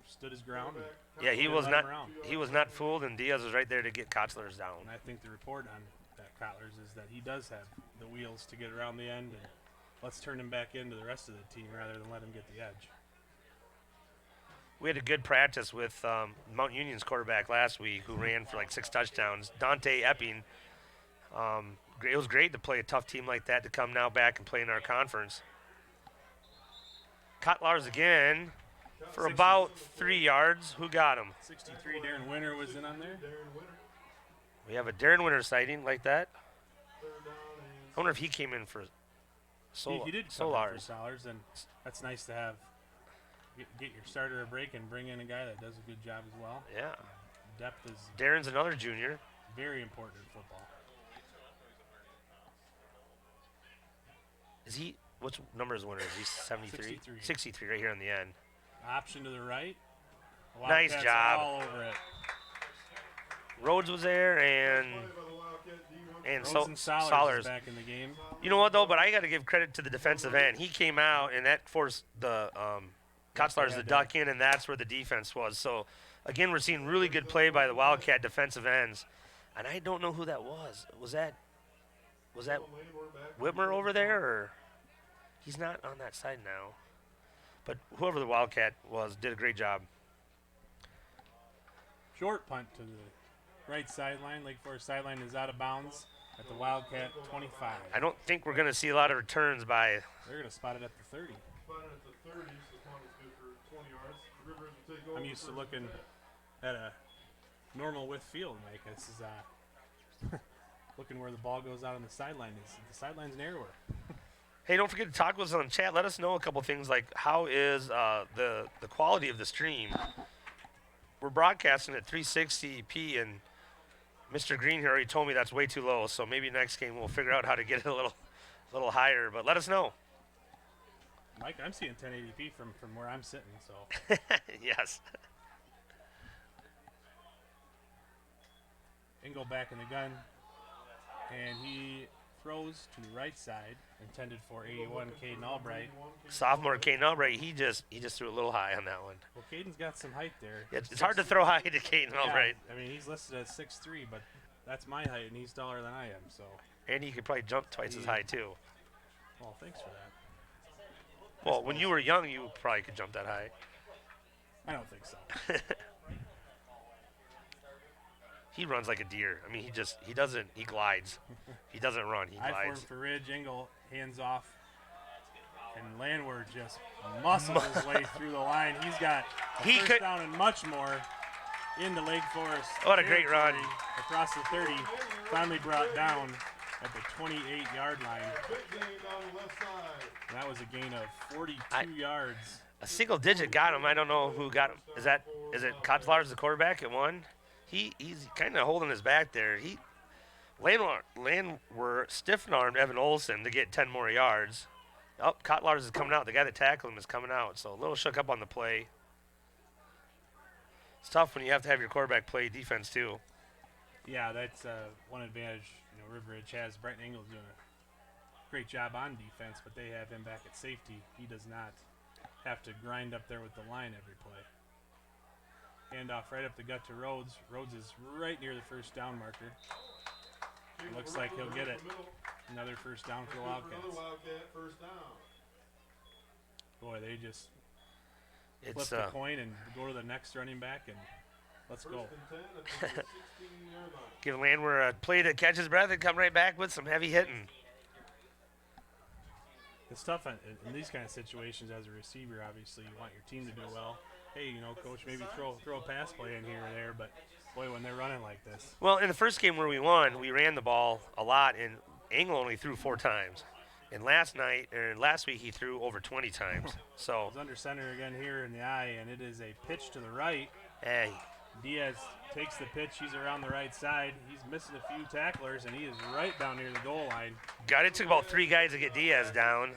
stood his ground. Yeah, he Didn't was let not him around. he was not fooled, and Diaz was right there to get Kotzler's down. And I think the report on that Kotler's is that he does have the wheels to get around the end, and let's turn him back into the rest of the team rather than let him get the edge. We had a good practice with Mount Union's quarterback last week, who ran for like 6 touchdowns. Dante Epping. It was great to play a tough team like that, to come now back and play in our conference. Kotlars again for about 3 yards. Who got him? 63, Darren Winter was in on there. We have a Darren Winter sighting like that. I wonder if he came in for He did come in for Solars, and that's nice to have. Get your starter a break and bring in a guy that does a good job as well. Yeah. Depth is Darren's another junior. very important in football. Is he, what number is Winter? Is he 73? 63. 63 right here on the end. Option to the right. Nice Wildcats job. all over it. Rhodes was there, and Rhodes and Solars Solars. is back in the game. You know what, though? But I got to give credit to the defensive end. He came out, and that forced the Kotzlars to duck in, and that's where the defense was. So, again, we're seeing really good play by the Wildcat defensive ends. And I don't know who that was. Was that Whitmer over there? Or he's not on that side now. But whoever the Wildcat was did a great job. Short punt to the right sideline. Lake Forest sideline is out of bounds at the Wildcat 25. I don't think we're going to see a lot of returns by. They're going to spot it at the 30. I'm used to looking at a normal width field, Mike. This is looking where the ball goes out on the sideline. The sideline's narrower. Hey, don't forget to talk with us on the chat. Let us know a couple things like how is the quality of the stream. We're broadcasting at 360p, and Mr. Green here already told me that's way too low. So maybe next game we'll figure out how to get it a little higher. But let us know. Mike, I'm seeing 1080p from where I'm sitting. So yes. Engel back in the gun, and he throws to the right side, intended for 81 Caden Albright. Sophomore Caden Albright, he just threw a little high on that one. Well, Caden's got some height there. Yeah, it's hard to throw high to Caden Albright. I mean, he's listed at 6'3", but that's my height, and he's taller than I am. So. And he could probably jump twice as high too. Well, thanks for that. Well, when you were young, you probably could jump that high. I don't think so. He runs like a deer. I mean, he glides. He doesn't run, he I form glides. for Ridge, Engel hands off, and Landwehr just muscles his way through the line. He's got a first down and much more into Lake Forest. What a great run. Across the 30, finally brought down at the 28-yard line. And that was a gain of 42 yards. A single digit got him. I don't know who got him. Is it Kotzlars, the quarterback, at one? He's kind of holding his back there. Landwehr stiff-armed Evan Olson to get 10 more yards. Oh, Kotlars is coming out. The guy that tackled him is coming out. So a little shook up on the play. It's tough when you have to have your quarterback play defense too. Yeah, that's one advantage. River Ridge has. Brighton Engel's doing a great job on defense, but they have him back at safety. He does not have to grind up there with the line every play. Handoff right up the gut to Rhodes. Rhodes is right near the first down marker. Looks like he'll get it. Another first down for the Wildcats. Boy, they just flip the coin and go to the next running back, and let's go. Give Landwehr a play to catch his breath and come right back with some heavy hitting. It's tough in these kind of situations as a receiver. Obviously, you want your team to do well. Hey, coach, maybe throw a pass play in here or there, but boy, when they're running like this. Well, in the first game where we won, we ran the ball a lot, and Engel only threw 4 times. And last week, he threw over 20 times. So he's under center again here in the eye, and it is a pitch to the right. Hey. Diaz takes the pitch. He's around the right side. He's missing a few tacklers, and he is right down near the goal line. It took about 3 guys to get Diaz down.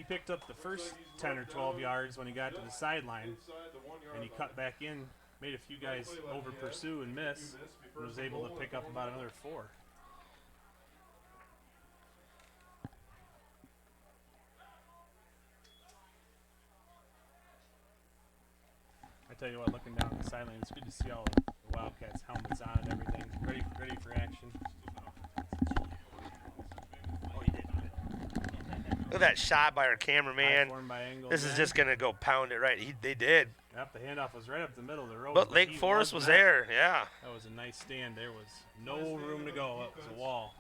he picked up the first 10 or 12 yards when he got to the sideline, and he cut back in, made a few guys over pursue and miss, and was able to pick up about another 4. I tell you what, looking down the sideline, it's good to see all the Wildcats helmets on and everything, ready for action. Oh, you did. Look at that shot by our cameraman. High form by Engel This is again. just going to go pound it right. They did. Yep, the handoff was right up the middle of the road. But Lake he Forest was not. there, yeah. That was a nice stand. There was no room to go. It was a wall.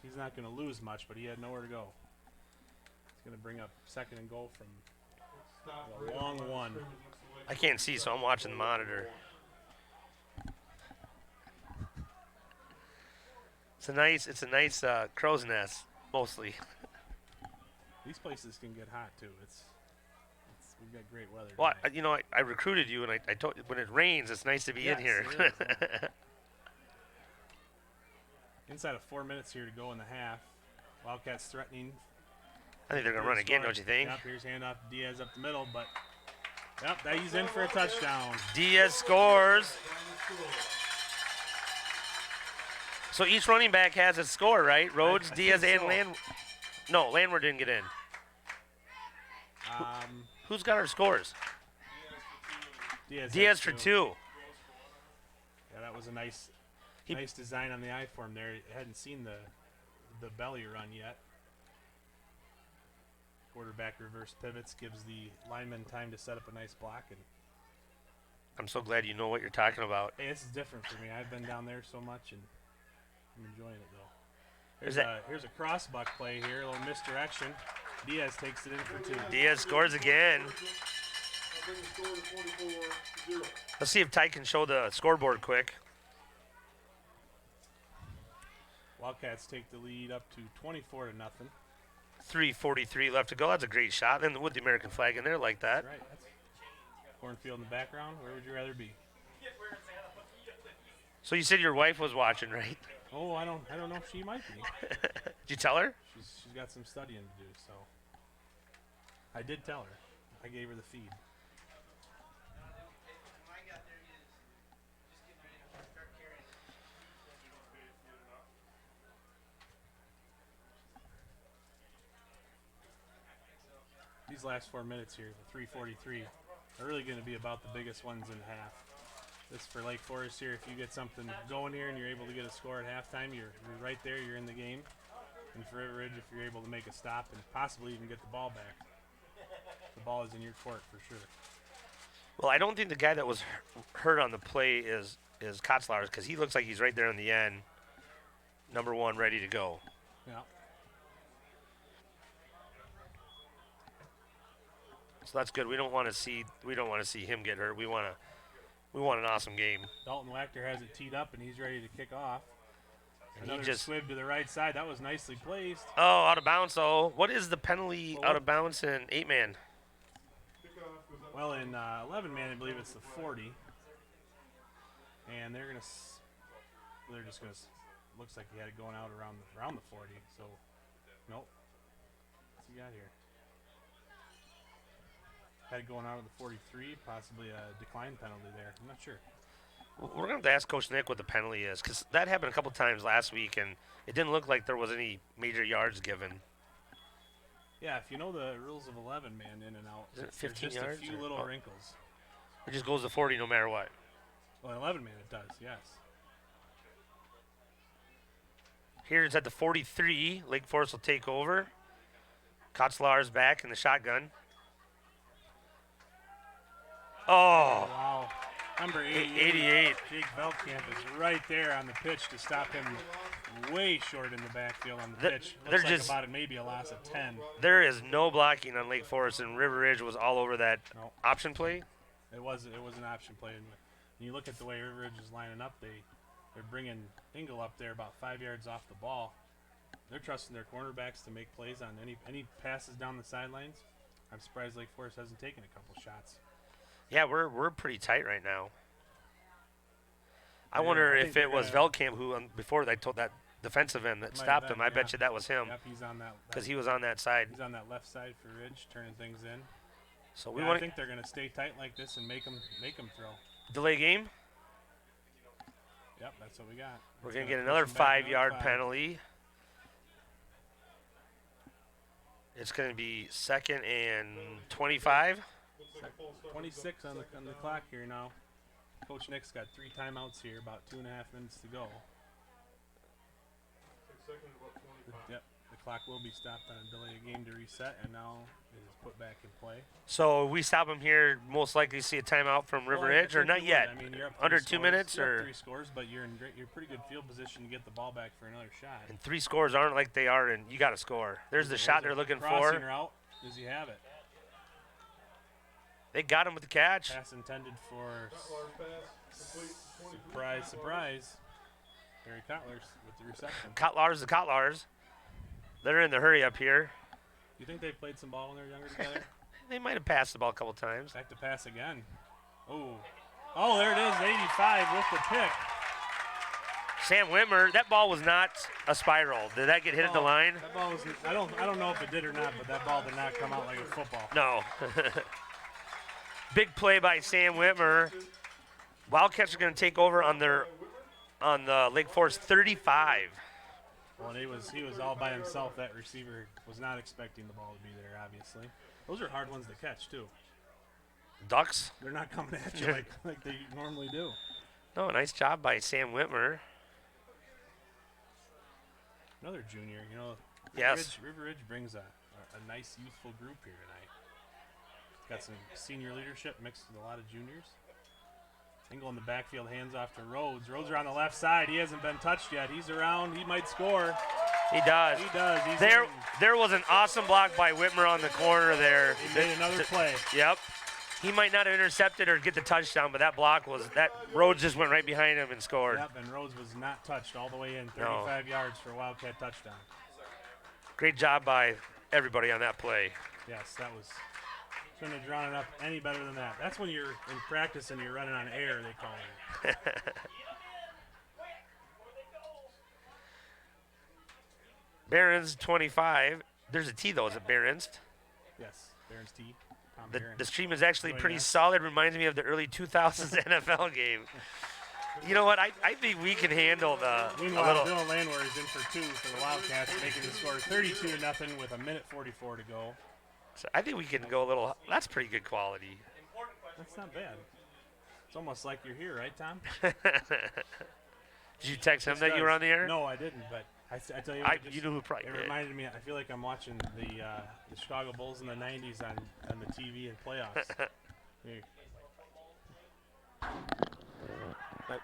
He's not going to lose much, but he had nowhere to go. He's going to bring up 2nd and goal from a long one. I can't see, so I'm watching the monitor. It's a nice crow's nest, mostly. These places can get hot too. We've got great weather. Well, tonight. I recruited you, and I told you when it rains, it's nice to be in here. It is. Inside of 4 minutes here to go in the half. Wildcats threatening. I think they're going to run again, don't you think? Yep, here's handoff to Diaz up the middle, but yep, he's in for a touchdown. Diaz scores. So each running back has a score, right? Rhodes, I Diaz, think and so. Landwehr. No, Landwehr didn't get in. Who's got our scores? Diaz Diaz has for 2. 2. Yeah, that was a nice He- nice design on the I-form there. I hadn't seen the belly run yet. Quarterback reverse pivots, gives the lineman time to set up a nice block. And I'm so glad you know what you're talking about. hey, this is different for me. I've been down there so much, and I'm enjoying it though. Is Here's a cross buck play here, a little misdirection. Diaz takes it in for 2. Diaz scores again. Let's see if Ty can show the scoreboard quick. Wildcats take the lead up to 24-0. 3:43 left to go. That's a great shot. And with the American flag in there like that. That's right. That's cornfield in the background. Where would you rather be? So you said your wife was watching, right? Oh, I don't know. She might be. Did you tell her? She's got some studying to do, so I did tell her. I gave her the feed. These last 4 minutes here, the 3:43, are really going to be about the biggest ones in half. This for Lake Forest here. If you get something going here and you're able to get a score at halftime, you're right there. You're in the game. And for River Ridge, if you're able to make a stop and possibly even get the ball back, the ball is in your court for sure. Well, I don't think the guy that was hurt on the play is Kotzlauer's, because he looks like he's right there in the end. Number 1, ready to go. Yeah. So that's good. We don't want to see him get hurt. We want an awesome game. Dalton Wachter has it teed up and he's ready to kick off. And Another swib to the right side. That was nicely placed. Oh, out of bounds. Oh, what is the penalty out of bounds in 8-man? Well, in 11-man, I believe it's the 40. And they're just gonna. Looks like he had it going out around the 40. So, nope. What's he got here? Had it going out of the 43, possibly a decline penalty there. I'm not sure. We're going to have to ask Coach Nick what the penalty is, because that happened a couple times last week, and it didn't look like there was any major yards given. Yeah, if you know the rules of 11-man in and out, Is it there's 15 just yards a few or- little oh. wrinkles. It just goes to 40 no matter what. Well, in 11-man it does, yes. Here it's at the 43. Lake Forest will take over. Kotzlauer's back in the shotgun. Oh, Wow. Number 88. 88. Jake Veldkamp is right there on the pitch to stop him way short in the backfield on the They're- pitch. they're Looks like just- about it, maybe a loss of 10. There is no blocking on Lake Forest, and River Ridge was all over that No. option play. It was an option play. And when you look at the way River Ridge is lining up, they're bringing Engel up there about 5 yards off the ball. They're trusting their cornerbacks to make plays on any passes down the sidelines. I'm surprised Lake Forest hasn't taken a couple shots. Yeah, we're pretty tight right now. I Yeah, wonder I if think it was they're Veldkamp who before they told that defensive end that Might have stopped been, him. I bet you that was him Yep, he's on that. because he was on that side. He's on that left side for Ridge, turning things in. So we I want to think they're going to stay tight like this and make them throw. delay game. Yep, that's what we got. We're It's going to gonna get another push 'em back 5-yard another 5. penalty. It's going to be 2nd and 25. Looks like a false start. 26 on the clock here now. Coach Nick's got 3 timeouts here, about 2.5 minutes to go. Second and about 25. Yep, the clock will be stopped on a delay game to reset, and now it is put back in play. So we stop him here, most likely see a timeout from River Well, I Ridge, or think not you yet? would. I mean, you're up Under 3 2 scores. minutes, You're up or 3 scores, but you're in pretty good field position to get the ball back for another shot. and 3 scores aren't like they are, and you got to score. There's the shot they're looking crossing for. route. Does he have it? They got him with the catch. Pass intended for Cutler's pass, complete, 23. surprise, surprise. Barry Cottlers with the reception. Kotlars, the Kotlars. They're in the hurry up here. You think they played some ball when they were younger together? They might have passed the ball a couple times. Back to pass again. Oh, there it is, 85 with the pick. Sam Whitmer, that ball was not a spiral. Did that get hit at the line? That ball was, I don't know if it did or not, but that ball did not come out like a football. No. Big play by Sam Whitmer. Wildcats are going to take over on the Lake Forest 35. Well, and he was all by himself. That receiver was not expecting the ball to be there, obviously. Those are hard ones to catch, too. Ducks. They're not coming at you like they normally do. No, nice job by Sam Whitmer. Another junior, you know. Yes. River Ridge brings a nice youthful group here tonight. Got some senior leadership mixed with a lot of juniors. Engel in the backfield, hands off to Rhodes. Rhodes are on the left side. He hasn't been touched yet. He's around. He might score. He does. He does. He's There, in. there was an awesome block by Whitmer on the corner there. He made another play. Yep. He might not have intercepted or get the touchdown, but that block was that Rhodes just went right behind him and scored. Yep, and Rhodes was not touched all the way in. 35 yards for a Wildcat touchdown. Great job by everybody on that play. Yes, that was. Couldn't have drawn it up any better than that. That's when you're in practice and you're running on air, they call it. Barron's 25. There's a T though. Is it Barron's? Yes, Barron's T. Tom The Barron. stream is actually Joining pretty us. solid. Reminds me of the early 2000s NFL game. You know what? I think we can handle a Meanwhile, little. Dylan Landwehr is in for 2 for the Wildcats, making the score 32-0 with 1:44 to go. So I think we can go a little. That's pretty good quality. That's not bad. It's almost like you're here, right, Tom? Did you text him that you were on the air? No, I didn't, but I tell you what, You knew who probably it did. reminded me. I feel like I'm watching the Chicago Bulls in the 90s on the TV in playoffs. Here. But-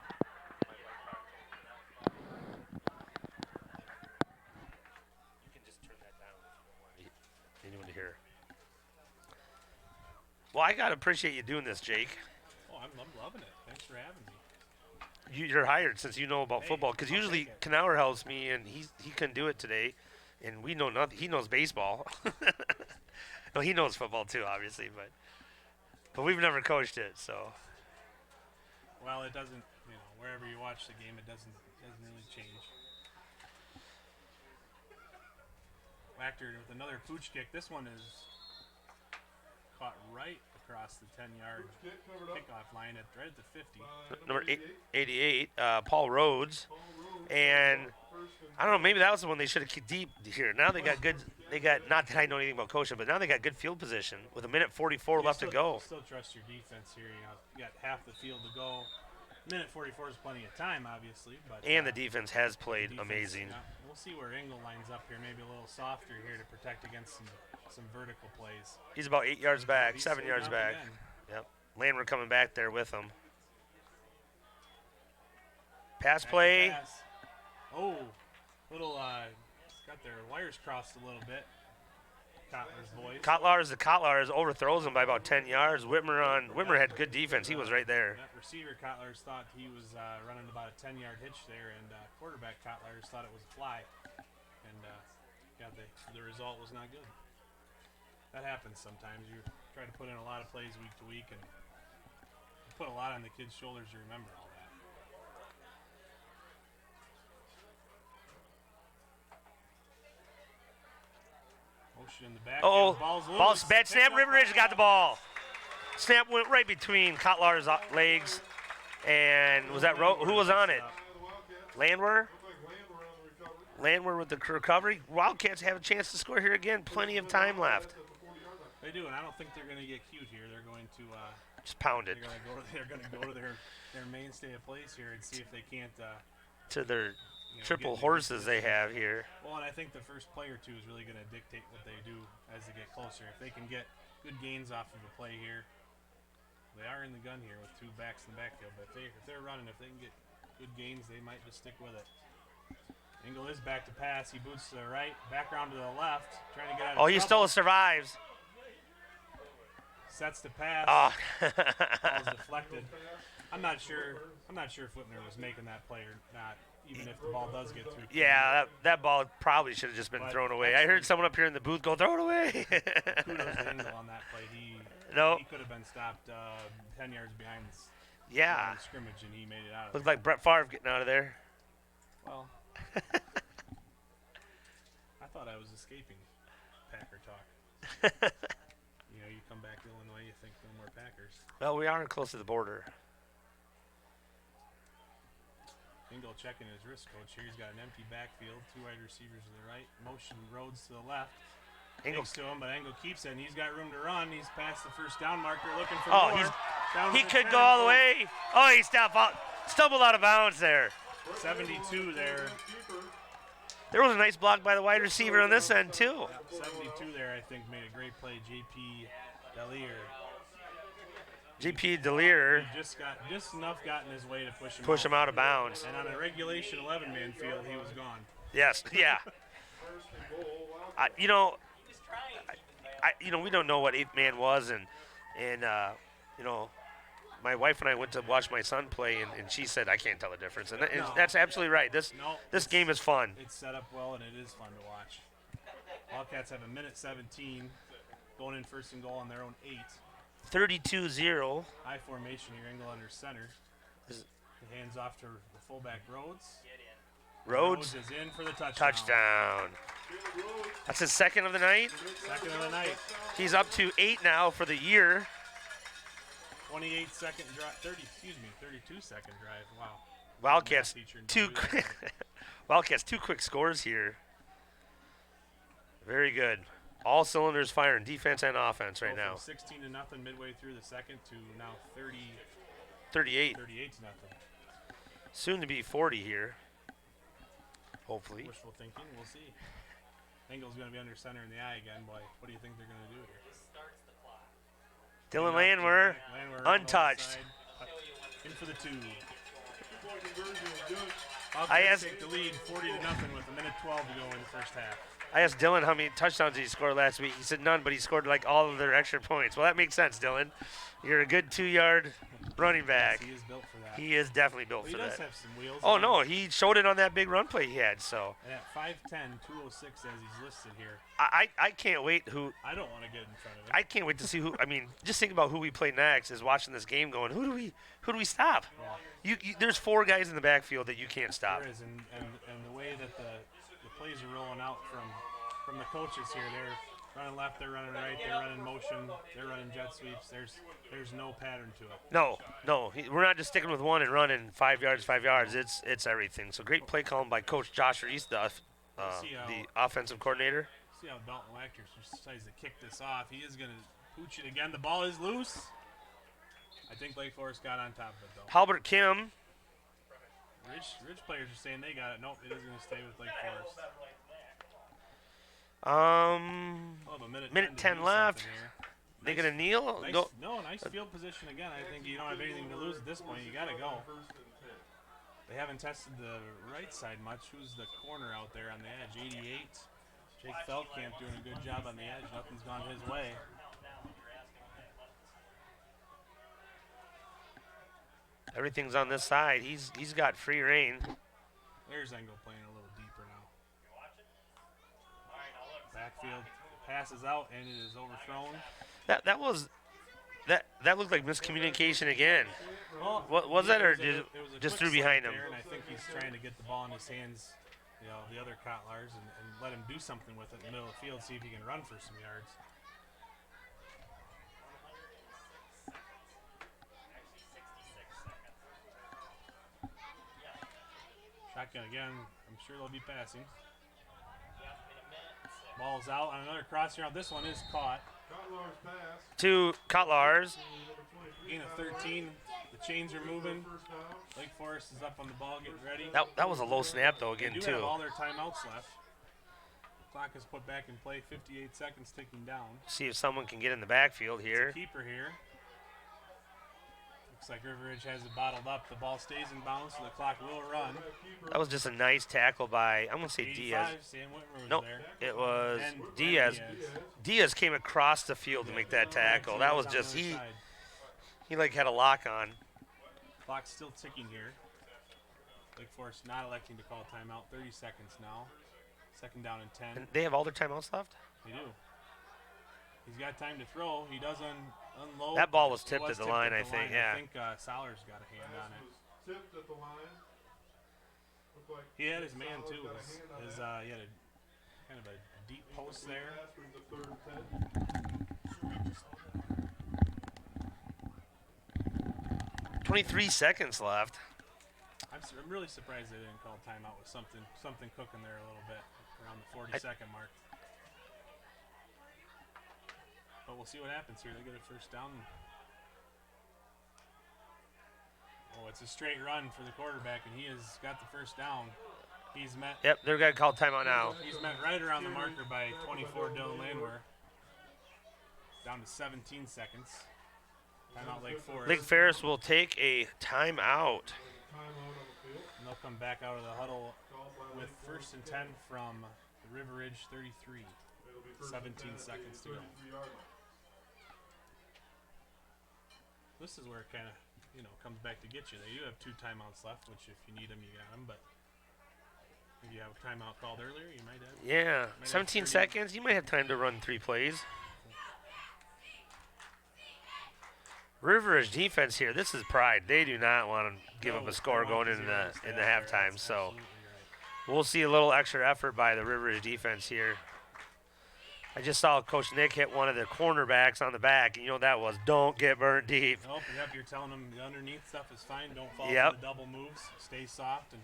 You can just turn that down if you don't want anyone to hear. Well, I gotta appreciate you doing this, Jake. Oh, I'm loving it. Thanks for having me. You're hired since you know about Hey, football. Because I'll usually take it. Knauer helps me, and he couldn't do it today, and we know nothing. He knows baseball. Well, he knows football too, obviously, but we've never coached it, so. Well, it doesn't. You know, wherever you watch the game, it doesn't really change. Wachter with another pooch kick. This one is caught right across the 10-yard Kick covered up kickoff line right at the 50. by Number 88. 88, Paul Rhodes. Paul Rhodes, And first and I don't know, maybe that was the one they should have kicked deep here. Now they got good. They got, not that I know anything about coaching, but now they got good field position with 1:44 left to go. Still trust your defense here. You know, you got half the field to go. 1:44 is plenty of time, obviously, but And the defense has played defense, amazing. yeah. We'll see where Engel lines up here. Maybe a little softer here to protect against some vertical plays. He's about 8 yards back, He's 7 suiting yards up back. again. Yep. Landwehr coming back there with him. Pass Back to play. pass. Oh, little got their wires crossed a little bit. Kotler's boys. The Kotlars overthrows him by about 10 yards. Whitmer had good defense. He was right there. That receiver Kotler's thought he was running about a 10-yard hitch there, and quarterback Kotler's thought it was a fly. And the result was not good. That happens sometimes. You try to put in a lot of plays week to week, and you put a lot on the kids' shoulders to remember all that. Motion in the back. Oh, Ball's loose. ball, bad snap. Picked up River Ridge by got the Allen. ball. Snap went right between Kotlar's legs. And was that who was on it? Landwehr? Landwehr with the recovery. Wildcats have a chance to score here again. Plenty of time left. They do, and I don't think they're going to get cute here. They're going to Just pound it they're going to go to their mainstay of place here and see if they can't to their you know, triple get horses they have here. Well, and I think the first play or two is really going to dictate what they do as they get closer. If they can get good gains off of a play here, they are in the gun here with two backs in the backfield. But if they're running, if they can get good gains, they might just stick with it. Engel is back to pass. He boots to the right, back around to the left, trying to get out of Oh, he trouble. still survives. Sets the pass. Oh. Ball's deflected. I'm not sure if Whitner was making that play or not, even if the ball does get through. Yeah, that ball probably should have just been But thrown away. I heard someone up here in the booth go, throw it away. Kudos to Engel on that play. He could have been stopped 10 yards behind the Yeah. scrimmage, and he made it out of Looked there. like Brett Favre getting out of there. Well, I thought I was escaping Packer talk. You know, you come back to Illinois, you think no more Packers. Well, we are close to the border. Engel checking his wrist coach here. He's got an empty backfield, two wide receivers to the right, motion Rhodes to the left. Engel. Takes to him, but Engel keeps it, and he's got room to run. He's past the first down marker, looking for Oh, more. Down to he the could 10. go all the way. Oh, he stumbled out of bounds there. 72 there. There was a nice block by the wide receiver on this end, too. 72 there, I think, made a great play. J.P. Delier. G.P. Delier Just enough got in his way to pushed him out of bounds. And on a regulation 11-man field, he was gone. Yes, yeah. We don't know what eighth man was, and my wife and I went to watch my son play, and she said I can't tell the difference, and that's absolutely right. This game is fun. It's set up well, and it is fun to watch. Wildcats have a minute 17, going in first and goal on their own 8. 32-0. High formation here, Engel under center. He hands off to the fullback Rhodes. Rhodes is in for the touchdown. touchdown. That's his second of the night. Second of the night. He's up to 8 now for the year. 28-second drive. 32-second drive. Wow. Wildcats Math teacher two knew that. Wildcats 2 quick scores here. Very good. All cylinders firing, defense and offense right Go now. from 16 to nothing midway through the second to now 38. 38 to nothing. Soon to be 40 here. Hopefully. Wishful thinking. We'll see. Engel's going to be under center in the eye again. Boy, what do you think they're going to do here? Dylan Landwehr, Landwehr on the untouched. side. In for the 2. I Wildcats asked- take the lead 40 to nothing with a minute 12 to go in the first half. I asked Dylan how many touchdowns he scored last week. He said none, but he scored like all of their extra points. Well, that makes sense, Dylan. You're a good 2-yard running back. Yes, he is built for that. He is definitely built But for he does that. have some wheels. Oh, on no, him. he showed it on that big run play he had. So And at 5'10", 206 as he's listed here. I can't wait I don't want to get in front of him. I can't wait to see who. I mean, just think about who we play next. Is watching this game, going, who do we stop? Yeah. There's 4 guys in the backfield that you can't stop. There is, and the way that the plays are rolling out from the coaches here, they're running left, they're running right, they're running motion, they're running jet sweeps. There's no pattern to it. No, we're not just sticking with one and running 5 yards. It's everything. So great play calling by Coach Josh Reese, the offensive coordinator. See how Dalton Wachter decides to kick this off. He is going to pooch it again. The ball is loose. I think Lake Forest got on top of it, though. Halbert Kim. Ridge players are saying they got it. Nope, it is going to stay with Lake Forest. We'll have a minute 10 10 left. They Nice, gonna kneel? nice, Go. nice field position again. I think you don't have anything to lose at this point. You got to go. They haven't tested the right side much. Who's the corner out there on the edge? 88. Jake Feldkamp doing a good job on the edge. Nothing's gone his way. Everything's on this side. He's got free reign. There's Engel playing a little deeper now. Backfield passes out and it is overthrown. That looked like miscommunication again. Well, What was that, or did it was a just quick threw behind slant him? there, and I think he's trying to get the ball in his hands the other Kotlars and let him do something with it in the middle of the field, see if he can run for some yards. Shotgun again. I'm sure they'll be passing. Ball's out on another crossing route. This one is caught. Kotlar's pass. To Kotlars. Gain of 13. The chains are moving. Lake Forest is up on the ball, getting ready. That was a low snap, though, again, they do too. have all their timeouts left. Clock is put back in play, 58 seconds ticking down. See if someone can get in the backfield here. It's a keeper here. Looks like River Ridge has it bottled up. The ball stays in bounds, so the clock will run. That was just a nice tackle by, I'm going to say 85, Diaz. Sam Whitmer was Nope, there. it was And Diaz. Diaz came across the field to make that tackle. That was On the just, other he side. like had a lock on. Clock's still ticking here. Lake Forest not electing to call timeout. 30 seconds now. Second down and 10. And they have all their timeouts left? They do. He's got time to throw. He does unload. That ball was It tipped at the line, I think, yeah. I think Sollers got a hand on it. Tipped at the line. Looked like He had his man Sollers too. got a hand on His, that. he had a kind of a deep post there. Pass brings up 3rd and 10. 23 seconds left. I'm really surprised they didn't call timeout with something cooking there a little bit around the 40-second mark. But we'll see what happens here. They get a first down. Oh, it's a straight run for the quarterback, and he has got the first down. He's met. Yep, they're going to call timeout now. He's met right around the marker by 24 Dylan Landwehr. Down to 17 seconds. Timeout Lake Forest. Lake Forest will take a timeout. Timeout on the field. And they'll come back out of the huddle with 1st and 10 from River Ridge 33. It'll be 1st 17 and 10 at the seconds to go. 33-yard line. This is where it kind of, comes back to get you. They do have 2 timeouts left, which if you need them, you got them. But if you have a timeout called earlier, you might have. Yeah, Might have 17 30. seconds. You might have time to run 3 plays. River Ridge defense here. This is pride. They do not want to give up a score going into the halftime. So we'll see a little extra effort by the River Ridge defense here. I just saw Coach Nick hit one of the cornerbacks on the back, and you know what that was. Don't get burnt deep. Nope, yep, you're telling him the underneath stuff is fine. Don't fall Yep. for the double moves. Stay soft, and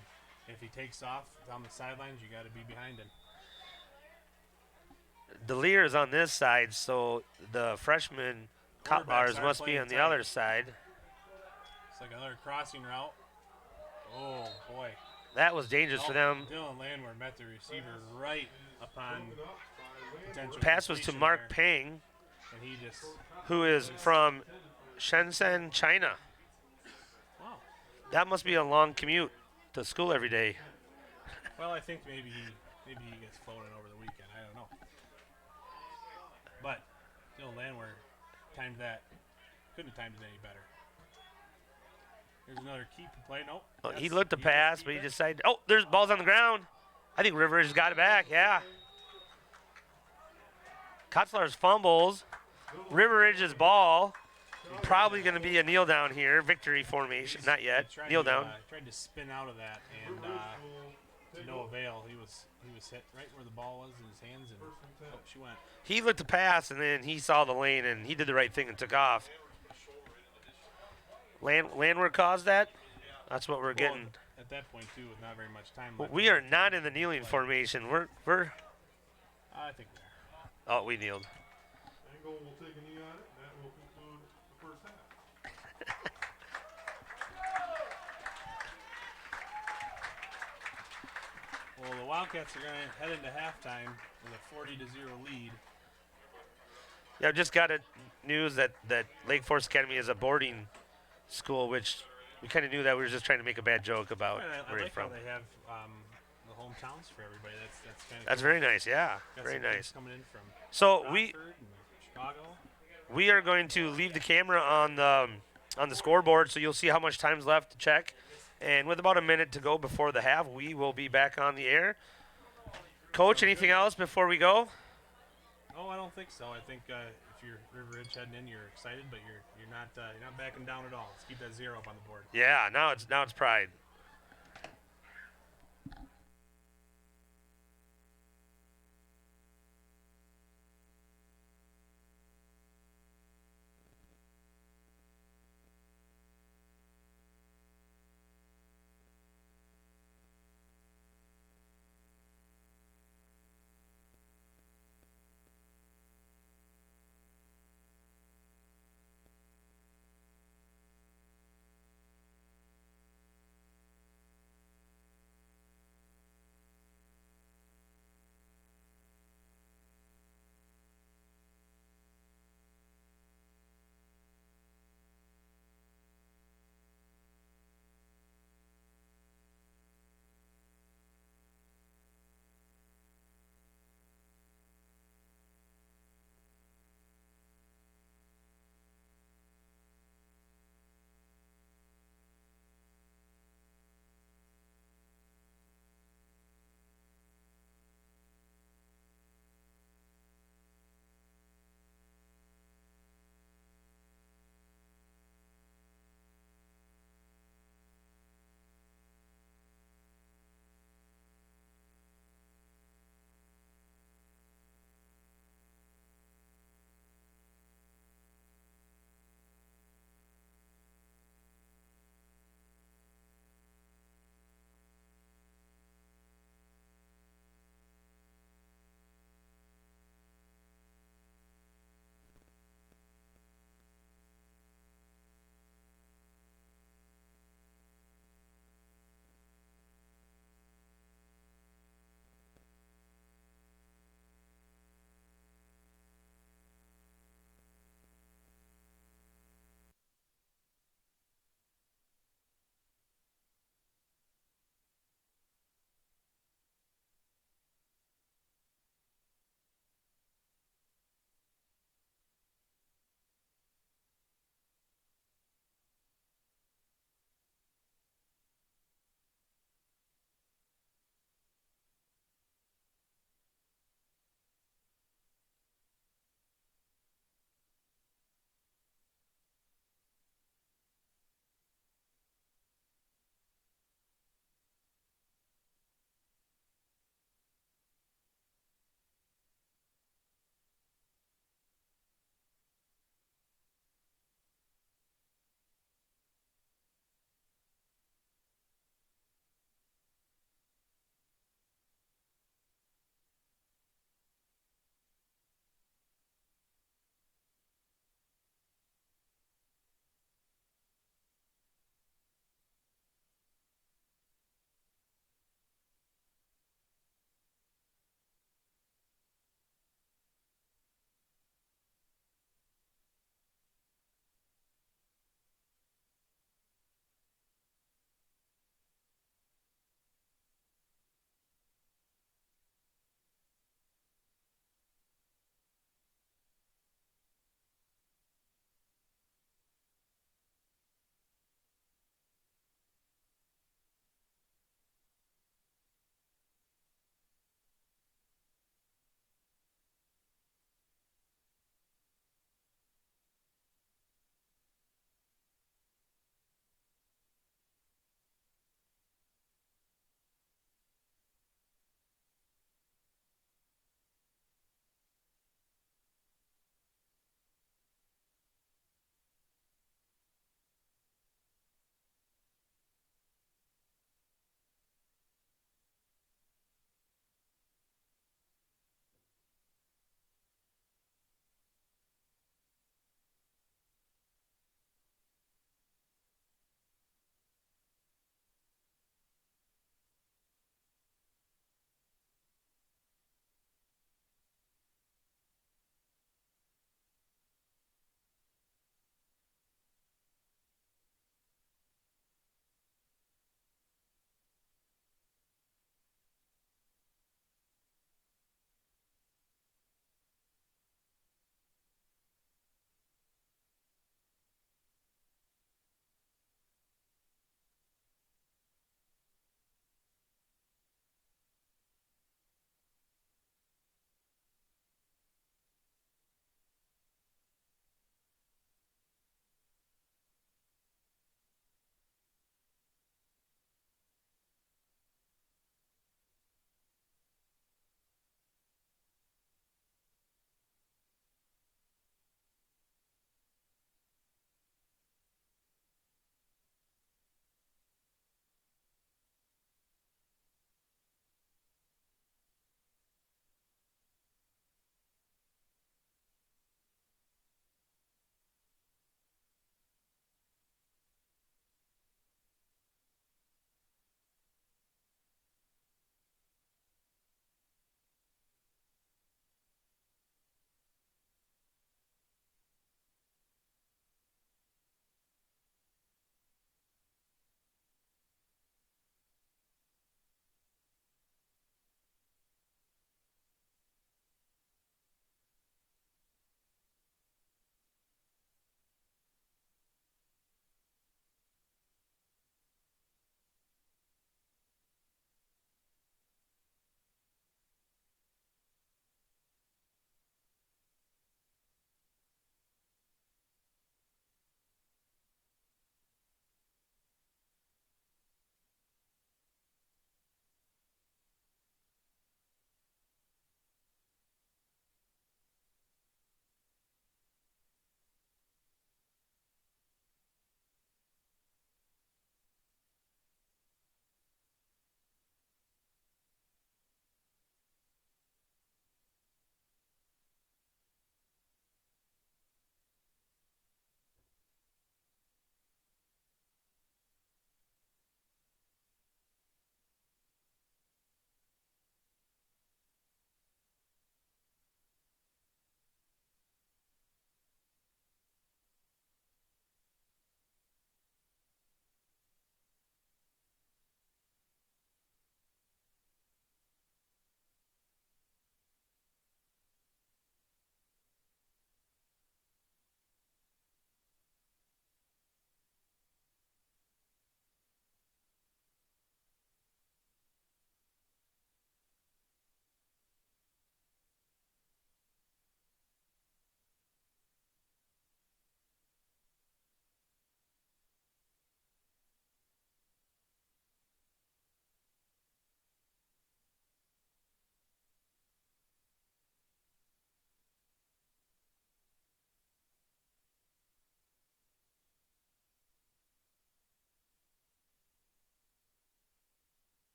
if he takes off down the sidelines, you got to be behind him. Delir is on this side, so the freshman Kotlars are must be playing on the tight. other side. It's like another crossing route. Oh, boy. That was dangerous for them. Dylan Landwehr met the receiver right upon potential Pass was to completion Mark there, Pang, and he just, who is from Shenzhen, China. wow. That must be a long commute to school every day. Well, I think maybe he gets flown in over the weekend. I don't know. But Dylan Landwehr timed that. Couldn't have timed it any better. Here's another keep and play. Nope. Oh, he That's- looked to just pass, keep but he it. decided. Oh, there's balls on the ground. I think River Ridge got it back. Yeah. Kotzlar's fumbles. River Ridge's ball. Probably going to be a kneel down here. Victory formation. Not yet. He tried Kneel to, down. Tried to spin out of that, and to no avail. He was hit right where the ball was in his hands, and oh, she went. He looked to pass, and then he saw the lane, and he did the right thing and took off. Landwehr caused that. That's what we're getting. Well, at that point too, with not very much time Well, left. we are not in the kneeling formation. We're. I think we are. Oh, we kneeled. Angle will take a knee on it, and that will conclude the first half. Well, the Wildcats are going to head into halftime with a 40-0 lead. Yeah, I've just got a news that Lake Forest Academy is a boarding school, which we kind of knew that. We were just trying to make a bad joke about I where you're like from. how they have the hometowns for everybody. That's kind of That's very nice. Yeah, Got very some kids nice. coming in from So Rockford and Chicago. we are going to leave the camera on the scoreboard, so you'll see how much time's left to check. And with about a minute to go before the half, we will be back on the air. Coach, anything else before we go? Oh, I don't think so. I think if you're River Ridge heading in, you're excited, but you're not backing down at all. Let's keep that 0 up on the board. Yeah, now it's pride.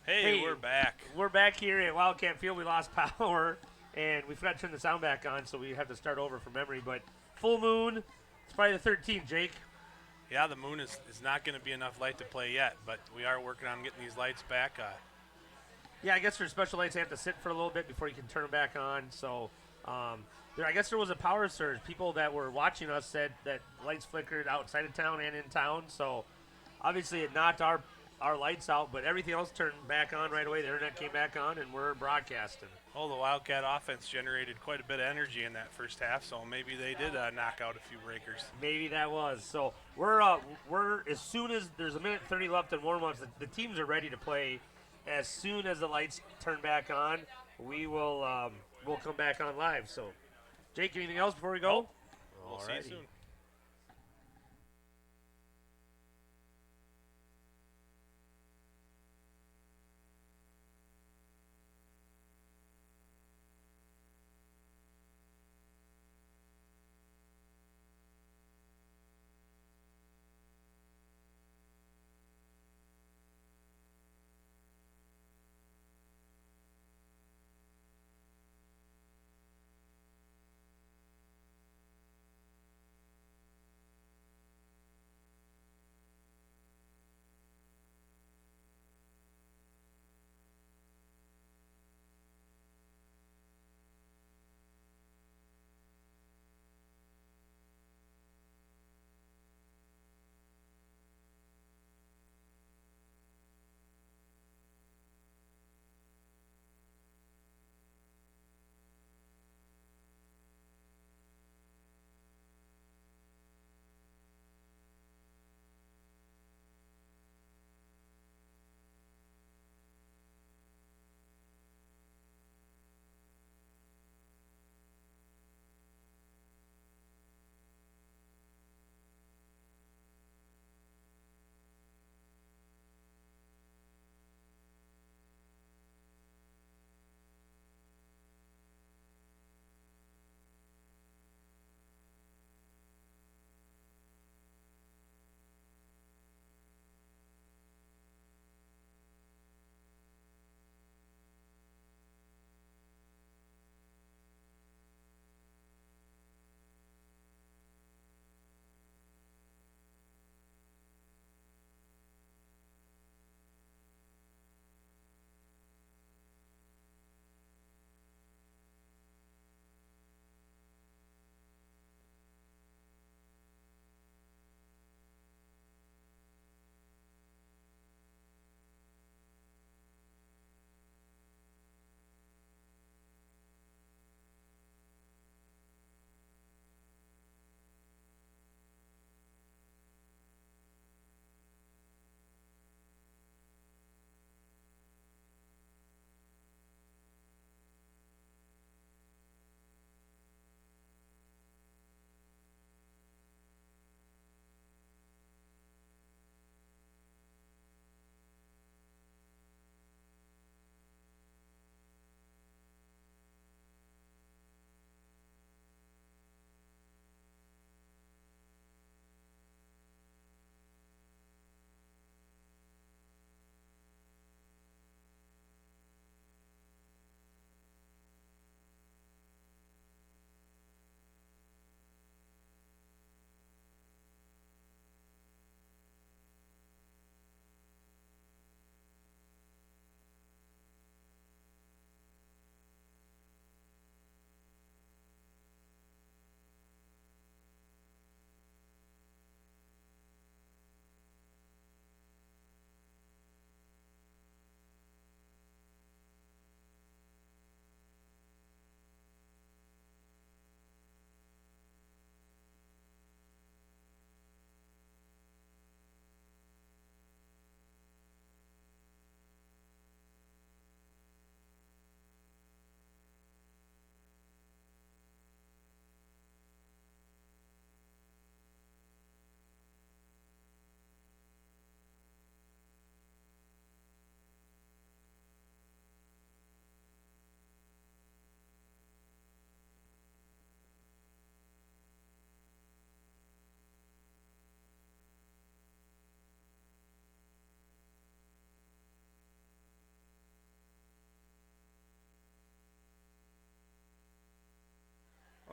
Hey, we're back. We're back here at Wildcat Field. We lost power, and we forgot to turn the sound back on, so we have to start over from memory. But full moon, it's probably the 13th, Jake. Yeah, the moon is not going to be enough light to play yet, but we are working on getting these lights back. Yeah, I guess for special lights, they have to sit for a little bit before you can turn them back on. So I guess there was a power surge. People that were watching us said that lights flickered outside of town and in town. So obviously it knocked our lights out, but everything else turned back on right away. The internet came back on, and we're broadcasting. Oh, the Wildcat offense generated quite a bit of energy in that first half, so maybe they did knock out a few breakers. Maybe that was. So we're as soon as there's a minute 30 left in warm-ups, the teams are ready to play. As soon as the lights turn back on, we'll come back on live. So, Jake, anything else before we go? We'll see you soon.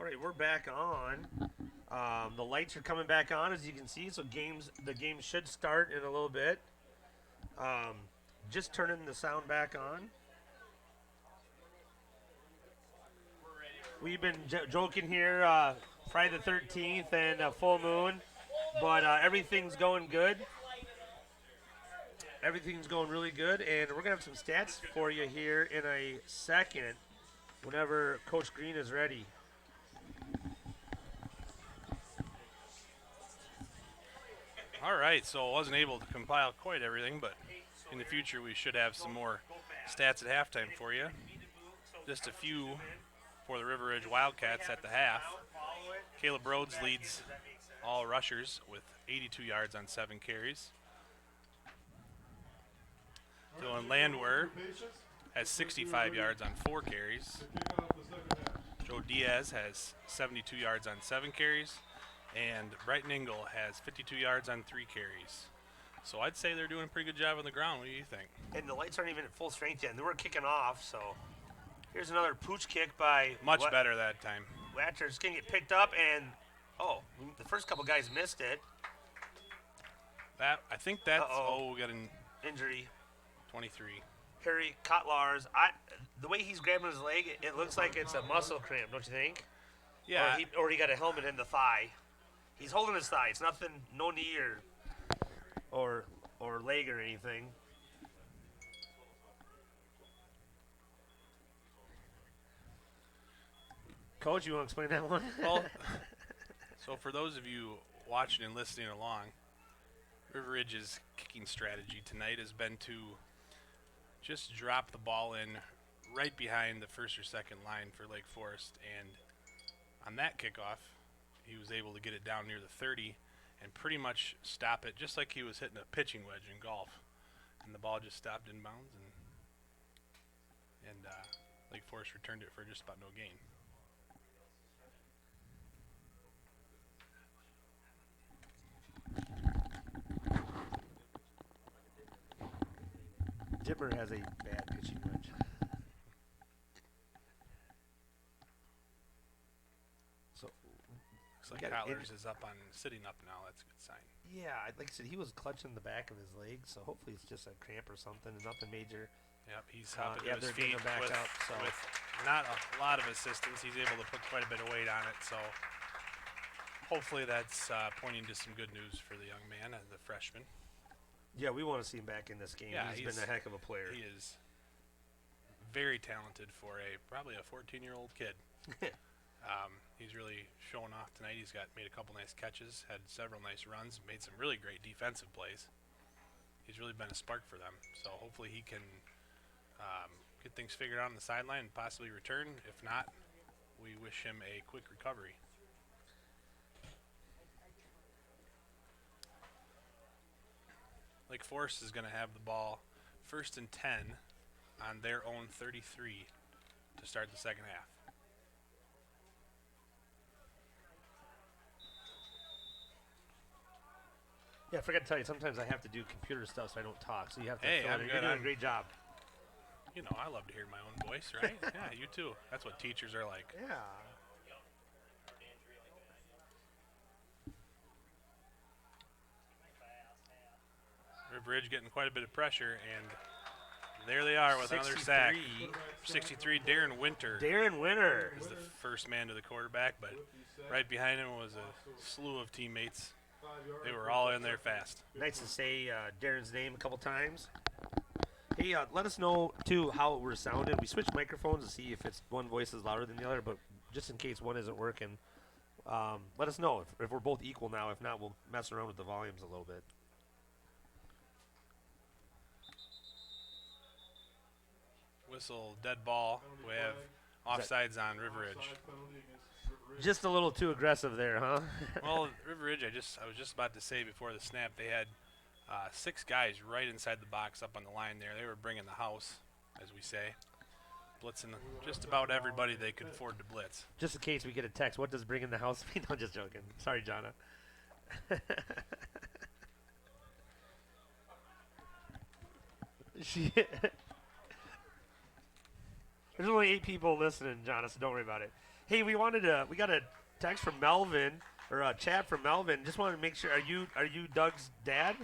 All right, we're back on. The lights are coming back on, as you can see. So the game should start in a little bit. Just turning the sound back on. We've been joking here, Friday the 13th and full moon, but everything's going good. Everything's going really good, and we're gonna have some stats for you here in a second, whenever Coach Green is ready. All right, so I wasn't able to compile quite everything, but in the future we should have some more stats at halftime for you. Just a few for the River Ridge Wildcats at the half. Caleb Rhodes leads all rushers with 82 yards on 7 carries. Dylan Landwehr has 65 yards on 4 carries. Joe Diaz has 72 yards on 7 carries. And Brighton Ingle has 52 yards on 3 carries. So I'd say they're doing a pretty good job on the ground. What do you think? And the lights aren't even at full strength yet. They were kicking off, so here's another pooch kick by Much better that time. Watcher. It's going to get picked up, and the first couple guys missed it. I think that's we got an Injury. 23. Harry Kotlars. The way he's grabbing his leg, it looks like it's a muscle cramp, don't you think? Yeah. Or he got a helmet in the thigh. He's holding his thigh. It's nothing, no knee or leg or anything. Coach, you want to explain that one? Well, so for those of you watching and listening along, River Ridge's kicking strategy tonight has been to just drop the ball in right behind the first or second line for Lake Forest, and on that kickoff, he was able to get it down near the 30 and pretty much stop it just like he was hitting a pitching wedge in golf. And the ball just stopped in bounds, and Lake Forest returned it for just about no gain. Dimmer has a bad pitching wedge. So Looks like Kotlers is up on sitting up now. That's a good sign. yeah, like I said, he was clutching the back of his leg, so hopefully it's just a cramp or something, and nothing major. Yep, he's hopping yeah, to his they're getting feet him back with, up, so. with not a lot of assistance. He's able to put quite a bit of weight on it, so hopefully that's pointing to some good news for the young man, the freshman. Yeah, we want to see him back in this game. Yeah, he's been a heck of a player. He is very talented for probably a 14-year-old kid. He's really showing off tonight. He's made a couple nice catches, had several nice runs, made some really great defensive plays. He's really been a spark for them. So hopefully he can get things figured out on the sideline and possibly return. If not, we wish him a quick recovery. Lake Forest is going to have the ball 1st and 10 on their own 33 to start the second half. Yeah, I forgot to tell you, sometimes I have to do computer stuff so I don't talk, so you have to Hey, fill I'm in. good. You're doing I'm- a great job. You know, I love to hear my own voice, right? Yeah, you too. That's what teachers are like. Yeah. River Ridge getting quite a bit of pressure, and there they are with another sack. 63, Darren Winter Darren Winter. is the first man to the quarterback, but right behind him was a slew of teammates. They were all in there fast. Nice to say Darren's name a couple times. Hey, let us know, too, how we're sounding. We switched microphones to see if it's one voice is louder than the other, but just in case one isn't working, let us know if we're both equal now. If not, we'll mess around with the volumes a little bit. Whistle, dead ball. We have offsides on River Ridge. Just a little too aggressive there, huh? Well, River Ridge, I was just about to say before the snap, they had 6 guys right inside the box up on the line there. They were bringing the house, as we say, blitzing just about everybody they could afford to blitz. Just in case we get a text, what does bring in the house mean? No, just joking. Sorry, Jonna. There's only 8 people listening, Jonathan. Don't worry about it. Hey, we got a text from Melvin or a chat from Melvin. Just wanted to make sure. Are you Doug's dad,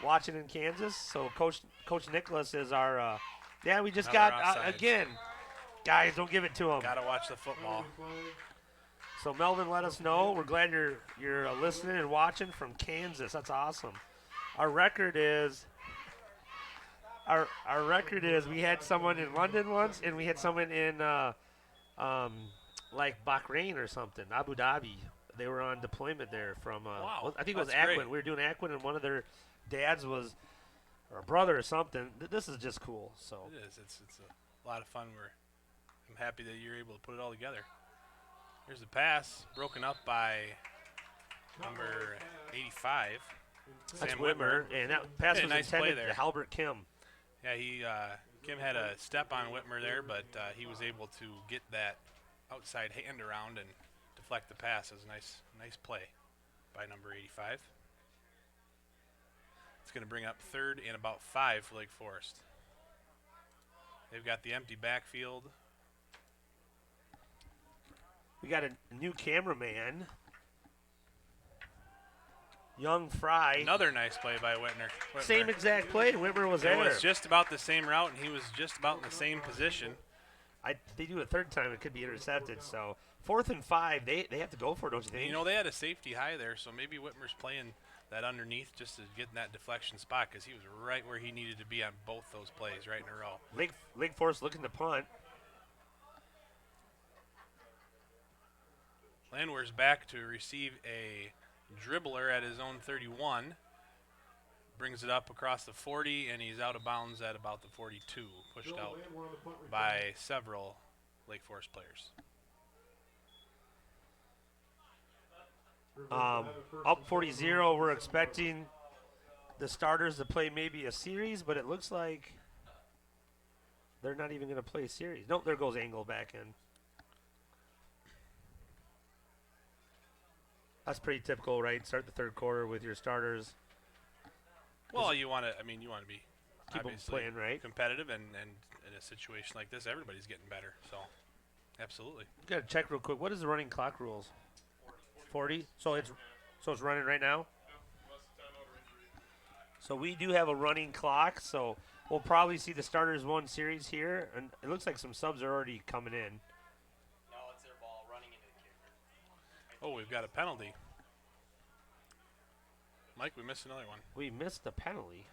watching in Kansas? So Coach Nicholas is our. Yeah, we just Another got offsides. again. Guys, don't give it to him. Gotta watch the football. So Melvin, let us know. We're glad you're listening and watching from Kansas. That's awesome. Our record is we had someone in London once, and we had someone in like Bahrain or something, Abu Dhabi. They were on deployment there from. Wow, I think it was that's Aquin. great. We were doing Aquin, and one of their dads was, or a brother or something. This is just cool. So It is. It's a lot of fun. I'm happy that you're able to put it all together. Here's the pass, broken up by number 85. that's Sam Whitmer, and that pass Yeah, was nice play intended there. to Halbert Kim. Yeah, Kim had a step on Whitmer there, but he was able to get that outside hand around and deflect the pass. It was a nice play by number 85. It's going to bring up 3rd and about 5 for Lake Forest. They've got the empty backfield. We got a new cameraman, Young Fry. Another nice play by Whitmer. Same exact play. Whitmer was It there. was just about the same route, and he was just about in the same position. They do a third time, it could be intercepted. So 4th and 5, they have to go for it, don't you think? You know, they had a safety high there, so maybe Whitmer's playing that underneath just to get in that deflection spot because he was right where he needed to be on both those plays right in a row. Lake Forest looking to punt. Landwehr's back to receive a dribbler at his own 31. Brings it up across the 40, and he's out of bounds at about the 42. Pushed out by several Lake Forest players. Up 40-0, we're expecting the starters to play maybe a series, but it looks like they're not even going to play a series. Nope, there goes Angle back in. That's pretty typical, right? Start the third quarter with your starters. Well, you want to be Keep 'em obviously playing, right? competitive, and in a situation like this, everybody's getting better. So, absolutely. Got to check real quick. What is the running clock rules? 40. So it's running right now. So we do have a running clock. So we'll probably see the starters one series here, and it looks like some subs are already coming in. Now it's their ball running into the kicker. Oh, we've got a penalty. Mike, we missed another one. We missed the penalty.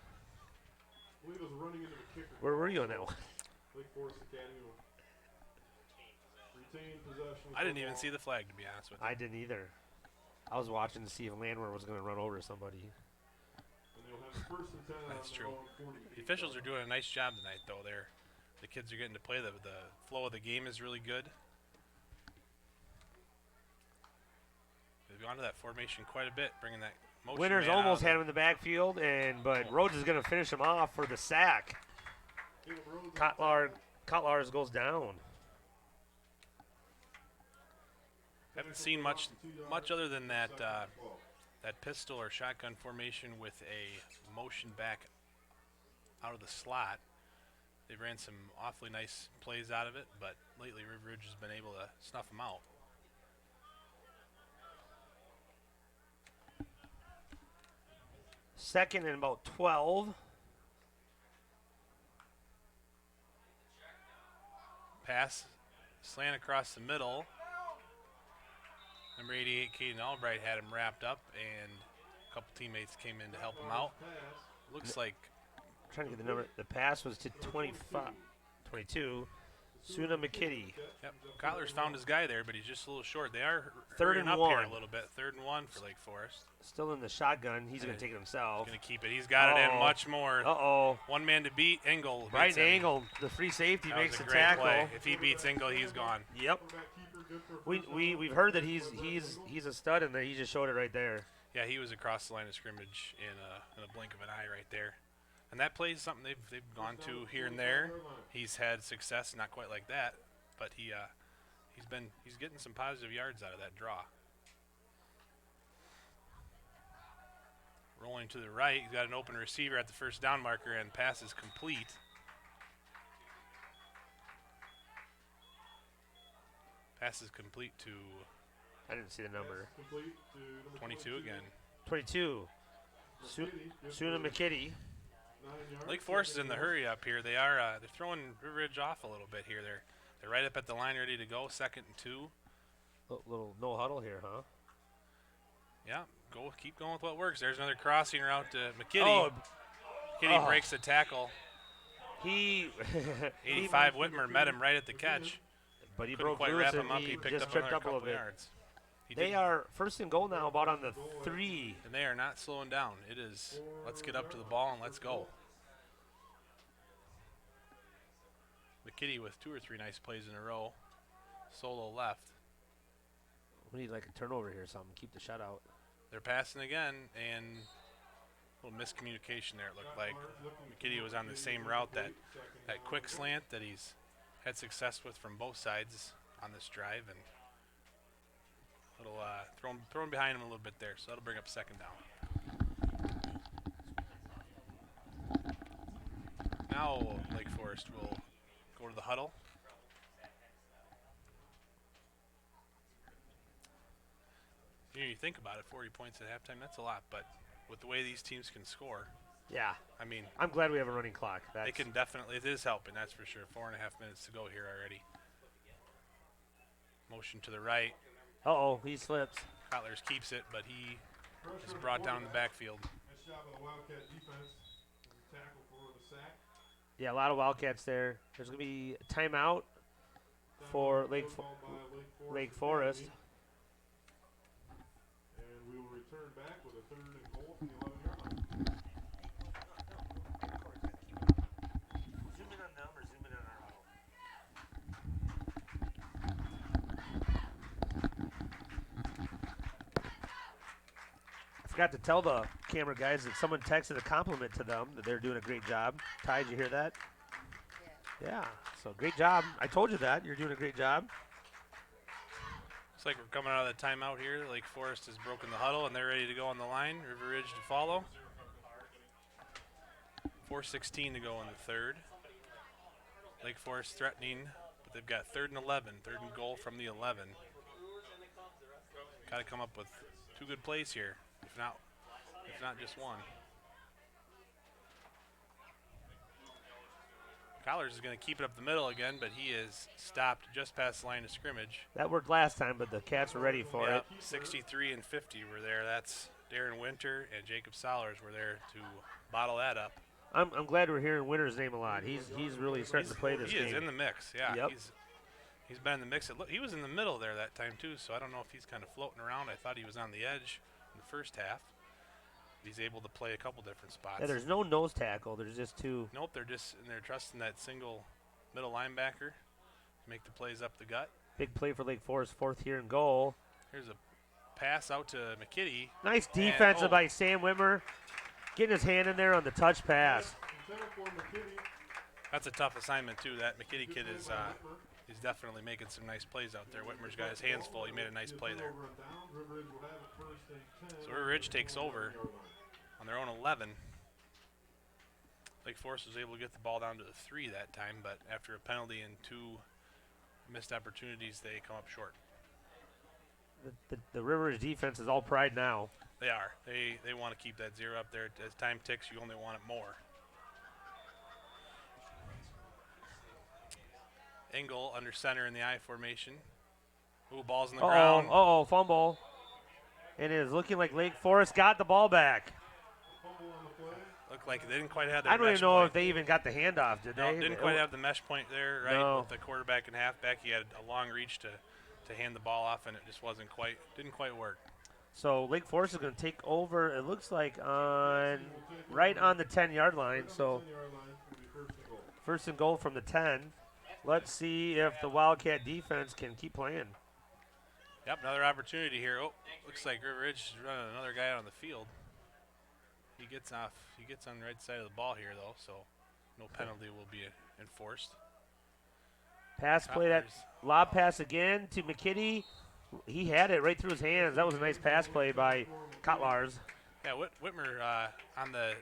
I believe it was running into the kicker. Where were you on that one? Lake Forest Academy will retain possession. I didn't even see the flag, to be honest with you. I didn't either. I was watching to see if Landwehr was going to run over somebody. And they'll have first and 10 That's on true. their own 40. The officials are doing a nice job tonight, though. The kids are getting to play. The flow of the game is really good. They've gone to that formation quite a bit, bringing that motion. Winters man almost out had of him in the backfield, but Rhodes is going to finish him off for the sack. Caleb Rhodes on Kotlars goes down. Haven't seen much other than that that pistol or shotgun formation with a motion back out of the slot. They ran some awfully nice plays out of it, but lately River Ridge has been able to snuff them out. Second and about 12. Pass, slant across the middle. Number 88, Caden Albright, had him wrapped up, and a couple teammates came in to help him out. Looks like Trying to get the number. The pass was to 22. Suna McKitty. yep, Kotler's found his guy there, but he's just a little short. They are Third hurrying and up here one. a little bit. 3rd and 1 for Lake Forest. Still in the shotgun. He's going to take it himself. Going to keep it. He's got it in Uh-oh. much more. Uh-oh. One man to beat. Engel. Right beats him. angle. The free safety That makes was the a great tackle. play. If he beats Engel, he's gone. Yep. keeper, good for a first We've heard that he's a stud, and that he just showed it right there. Yeah, he was across the line of scrimmage in a blink of an eye right there. And that play is something they've gone to here and there. He's had success, not quite like that, but he's getting some positive yards out of that draw. Rolling to the right, he's got an open receiver at the first down marker, and pass is complete. Pass is complete to I didn't see the number. Complete to number 22 again. 22. McKitty, good Suna for McKitty. 9 yards. Lake Forest is in the Second hurry up here. They're throwing River Ridge off a little bit here. They're right up at the line, ready to go. 2nd and 2. Little no huddle here, huh? Yeah, keep going with what works. There's another crossing route to McKitty. Oh, McKitty oh. breaks the tackle. he 85 Whitmer met him right at the catch. but he Couldn't broke quite loose wrap and him up. he He picked just up tripped another up a little couple bit. yards. He They did- are first and goal now, about on the 3. and they are not slowing down. It is, let's get up to the ball and let's go. McKitty with 2 or 3 nice plays in a row. Solo left. We need like a turnover here or something. Keep the shutout. They're passing again, and a little miscommunication there, it looked like. McKitty was on the same route, that quick slant that he's had success with from both sides on this drive, and little thrown behind him a little bit there, so that'll bring up 2nd down. Now Lake Forest will go to the huddle. You think about it, 40 points at halftime, that's a lot, but with the way these teams can score, Yeah, I mean, I'm glad we have a running clock. they can definitely, it is helping, that's for sure. 4.5 minutes to go here already. Motion to the right. Uh-oh, he slips. Kotlers keeps it, but he is Pressure brought down in the quarterback. backfield. Nice job of the Wildcat defense. Tackle for the sack. Yeah, a lot of Wildcats there. There's going to be a timeout for Timeout Lake called by Lake Forest. Academy. And we will return back with a 3rd and goal from the 11-yard line. Zoom in on them or zoom in on our huddle? I forgot to tell the camera guys that someone texted a compliment to them that they're doing a great job. Ty, did you hear that? Yeah. So great job. I told you that. You're doing a great job. Looks like we're coming out of the timeout here. Lake Forest has broken the huddle, and they're ready to go on the line. River Ridge to follow. 4:16 to go in the 3rd. Lake Forest threatening, but they've got 3rd and 11. 3rd and goal from the 11. Got to come up with 2 good plays here, if not just one. Collars is going to keep it up the middle again, but he is stopped just past the line of scrimmage. That worked last time, but the Cats were ready for it. 63 and 50 were there. That's Darren Winter and Jacob Solers were there to bottle that up. I'm glad we're hearing Winter's name a lot. He's really starting to play this He game. is in the mix, yeah. Yep. He's been in the mix. He was in the middle there that time too, so I don't know if he's kind of floating around. I thought he was on the edge in the first half. He's able to play a couple different spots. Yeah, there's no nose tackle. There's just 2. Nope, they're trusting that single middle linebacker to make the plays up the gut. Big play for Lake Forest, 4th here and goal. Here's a pass out to McKitty. Nice defensive by Sam Wimmer, getting his hand in there on the touch pass. Intended for McKitty. That's a tough assignment too. That McKitty kid Good is play by Whitmer. he's definitely making some nice plays out there. Whitmer's got his hands full. He made a nice play there. Over and down. River Ridge will have it 1st and 10. So River Ridge takes over on their own 11. Lake Forest was able to get the ball down to the 3 that time, but after a penalty and 2 missed opportunities, they come up short. The Rivers defense is all pride now. They are. They want to keep that 0 up there. As time ticks, you only want it more. Engel under center in the I formation. Ooh, ball's on the ground. Fumble. And it is looking like Lake Forest got the ball back. Fumble on the play. Looked like they didn't quite have their I don't even mesh know point. if they even got the handoff, did No, they? didn't quite have the mesh point there, right? No. With the quarterback and halfback, he had a long reach to hand the ball off, and it just didn't quite work. So Lake Forest is going to take over, it looks like, right on the 10-yard line. So 10-yard line will be 1st and goal. 1st and goal from the 10. Let's see if the Wildcat defense can keep playing. Yep, another opportunity here. Oh, looks like River Ridge is running another guy on the field. He gets off. He gets on the right side of the ball here, though, so no penalty will be enforced. Pass play, that lob pass again to McKitty. He had it right through his hands. That was a nice pass play by Kotlars. Yeah, Whitmer on the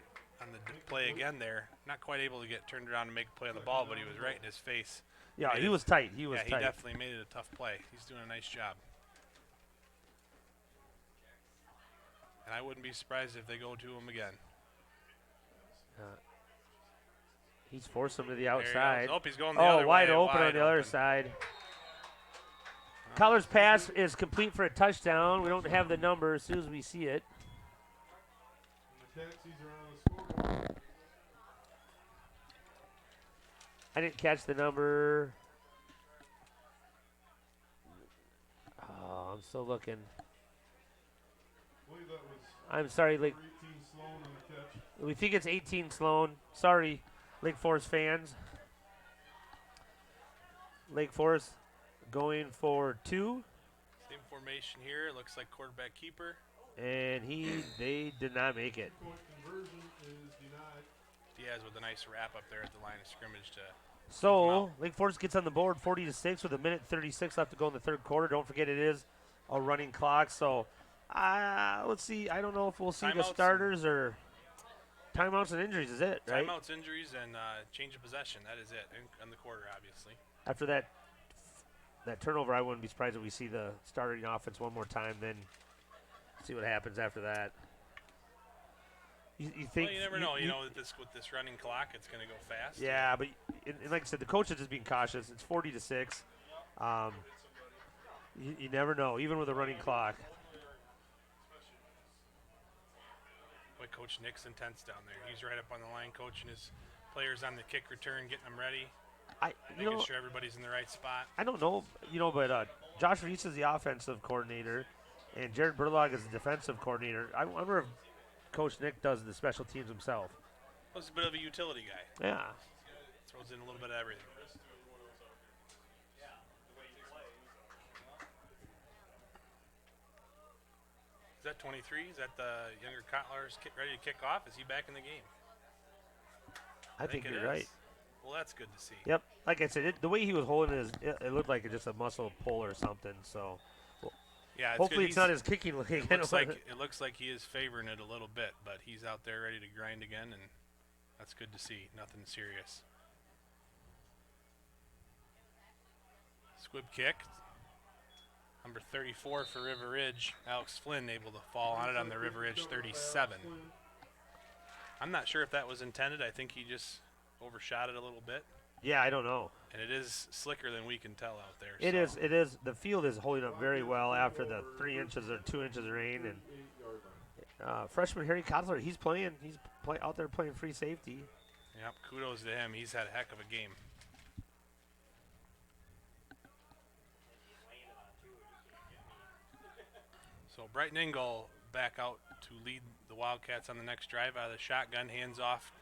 play again there, not quite able to get turned around and make a play on the ball, but he was right in his face Yeah, made he it- was tight. He was yeah, he tight. definitely made it a tough play. He's doing a nice job. And I wouldn't be surprised if they go to him again. He's forced him to the There he outside. goes. Oh, he's going the other wide way. open on wide the other open. side. Collar's pass is complete for a touchdown. We don't have the number as soon as we see it. And the taxis are on the scoreboard. I didn't catch the number. Oh, I'm still looking. I believe that was I'm sorry, Lake. number 18 Sloan on the catch. We think it's 18 Sloan. Sorry, Lake Forest fans. Lake Forest going for 2, Same formation here. Looks like quarterback keeper. and they did not make it. Point conversion is denied. Diaz with a nice wrap up there at the line of scrimmage to So Lake Forest gets on the board 40-6 with 1:36 left to go in the third quarter. Don't forget it is a running clock. So let's see. I don't know if we'll see the Timeouts starters or timeouts and injuries. Is it right timeouts, injuries, and change of possession. That is it in the quarter, obviously. after that turnover? I wouldn't be surprised if we see the starting offense one more time. Then see what happens after that. You think? Well, you never know. You know, with this running clock, it's going to go fast. Yeah, but and like I said, the coach is just being cautious. It's 40-6. You never know, even with a running clock. Boy, Coach Nick's intense down there. He's right up on the line, coaching his players on the kick return, getting them ready, making sure everybody's in the right spot. I don't know, but Josh Reese is the offensive coordinator, and Jared Burlog is the defensive coordinator. I wonder if Coach Nick does the special teams himself. Well, he's a bit of a utility guy. Yeah. Throws in a little bit of everything. Is that 23? Is that the younger Kotler's ready to kick off? Is he back in the game? I think it you're is. right. Well, that's good to see. Yep. Like I said, the way he was holding it looked like just a muscle pull or something. So Yeah, it's hopefully good. it's not his kicking leg. It looks like he is favoring it a little bit, but he's out there ready to grind again, and that's good to see. Nothing serious. Squib kick. Number 34 for River Ridge. Alex Flynn able to fall on it on the River Ridge 37. I'm not sure if that was intended. I think he just overshot it a little bit. Yeah, I don't know. And it is slicker than we can tell out there. It so. is. It is. The field is holding up very well after the 3 inches or 2 inches of rain. And freshman Harry Kotler, he's playing. He's out there playing free safety. Yep, kudos to him. He's had a heck of a game. So Brighton Ingle back out to lead the Wildcats on the next drive out of the shotgun. Hands off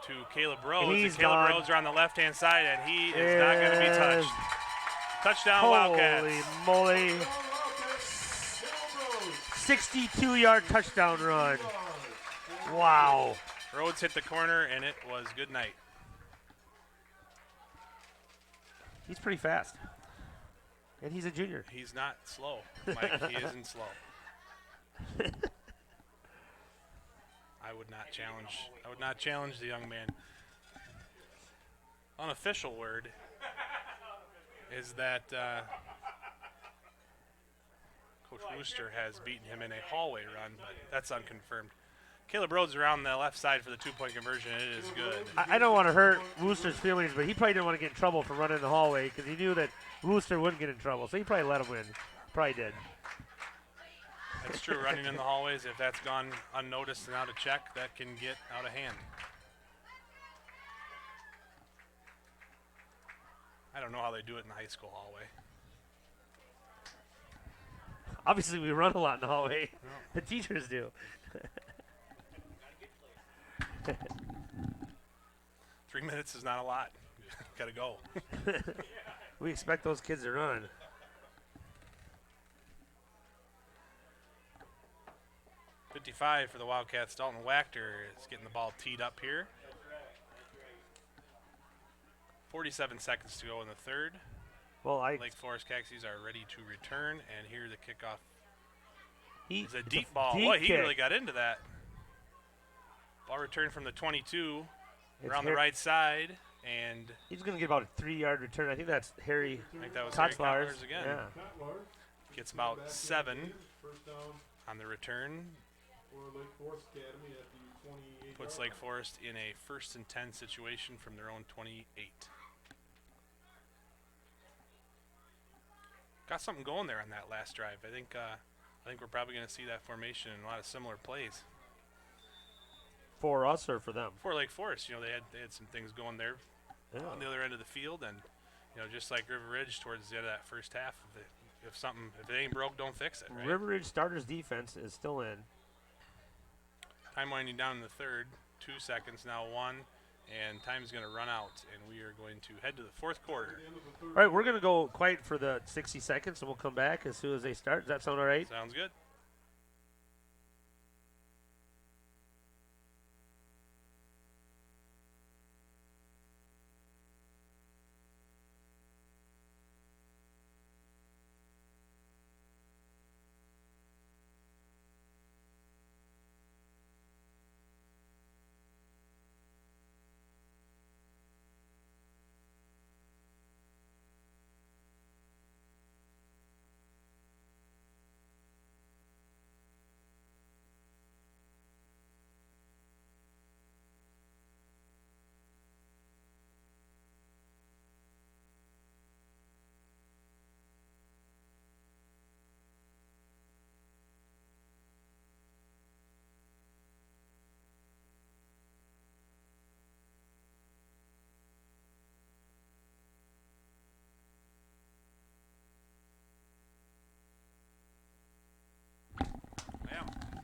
to Caleb Rhodes. He's And Caleb gone. Rhodes are on the left-hand side, and he is not going to be touched. Touchdown Wildcats. Holy moly! 62-yard touchdown run. Wow. Rhodes hit the corner, and it was good night. He's pretty fast. And he's a junior. He's not slow, Mike. He isn't slow. I would not challenge the young man. Unofficial word is that Coach Wooster has beaten him in a hallway run, but that's unconfirmed. Caleb Rhodes around the left side for the two-point conversion. It is good. I don't want to hurt Wooster's feelings, but he probably didn't want to get in trouble for running the hallway because he knew that Wooster wouldn't get in trouble. So he probably let him win. Probably did. That's true. Running in the hallways, if that's gone unnoticed and out of check, that can get out of hand. I don't know how they do it in the high school hallway. Obviously, we run a lot in the hallway. The teachers do. 3 minutes is not a lot. Gotta go. We expect those kids to run. .55 for the Wildcats. Dalton Wachter is getting the ball teed up here. 47 seconds to go in the third. Well, Lake Forest Caxies are ready to return, and here the kickoff is a it's deep ball. deep Boy, he kick. really got into that. Ball returned from the 22. It's Around the Har- right side. And He's going to get about a 3-yard return. I think that's Harry I think that was Harry Kotzlars. Kotzlars again. Yeah. Cotlar Gets about back in 7 again. First down on the return. for Lake Forest Academy at the 28. Puts Lake Forest in a 1st and 10 situation from their own 28. Got something going there on that last drive. I think we're probably going to see that formation in a lot of similar plays. For us or for them? For Lake Forest, you know, they had some things going there Yeah. on the other end of the field, and you know, just like River Ridge towards the end of that first half, if it ain't broke, don't fix it. Right? River Ridge starters defense is still in. Time winding down in the third, 2 seconds now, 1, and time's going to run out, and we are going to head to the 4th quarter. All right, we're going to go quiet for the 60 seconds, and we'll come back as soon as they start. Does that sound all right? Sounds good.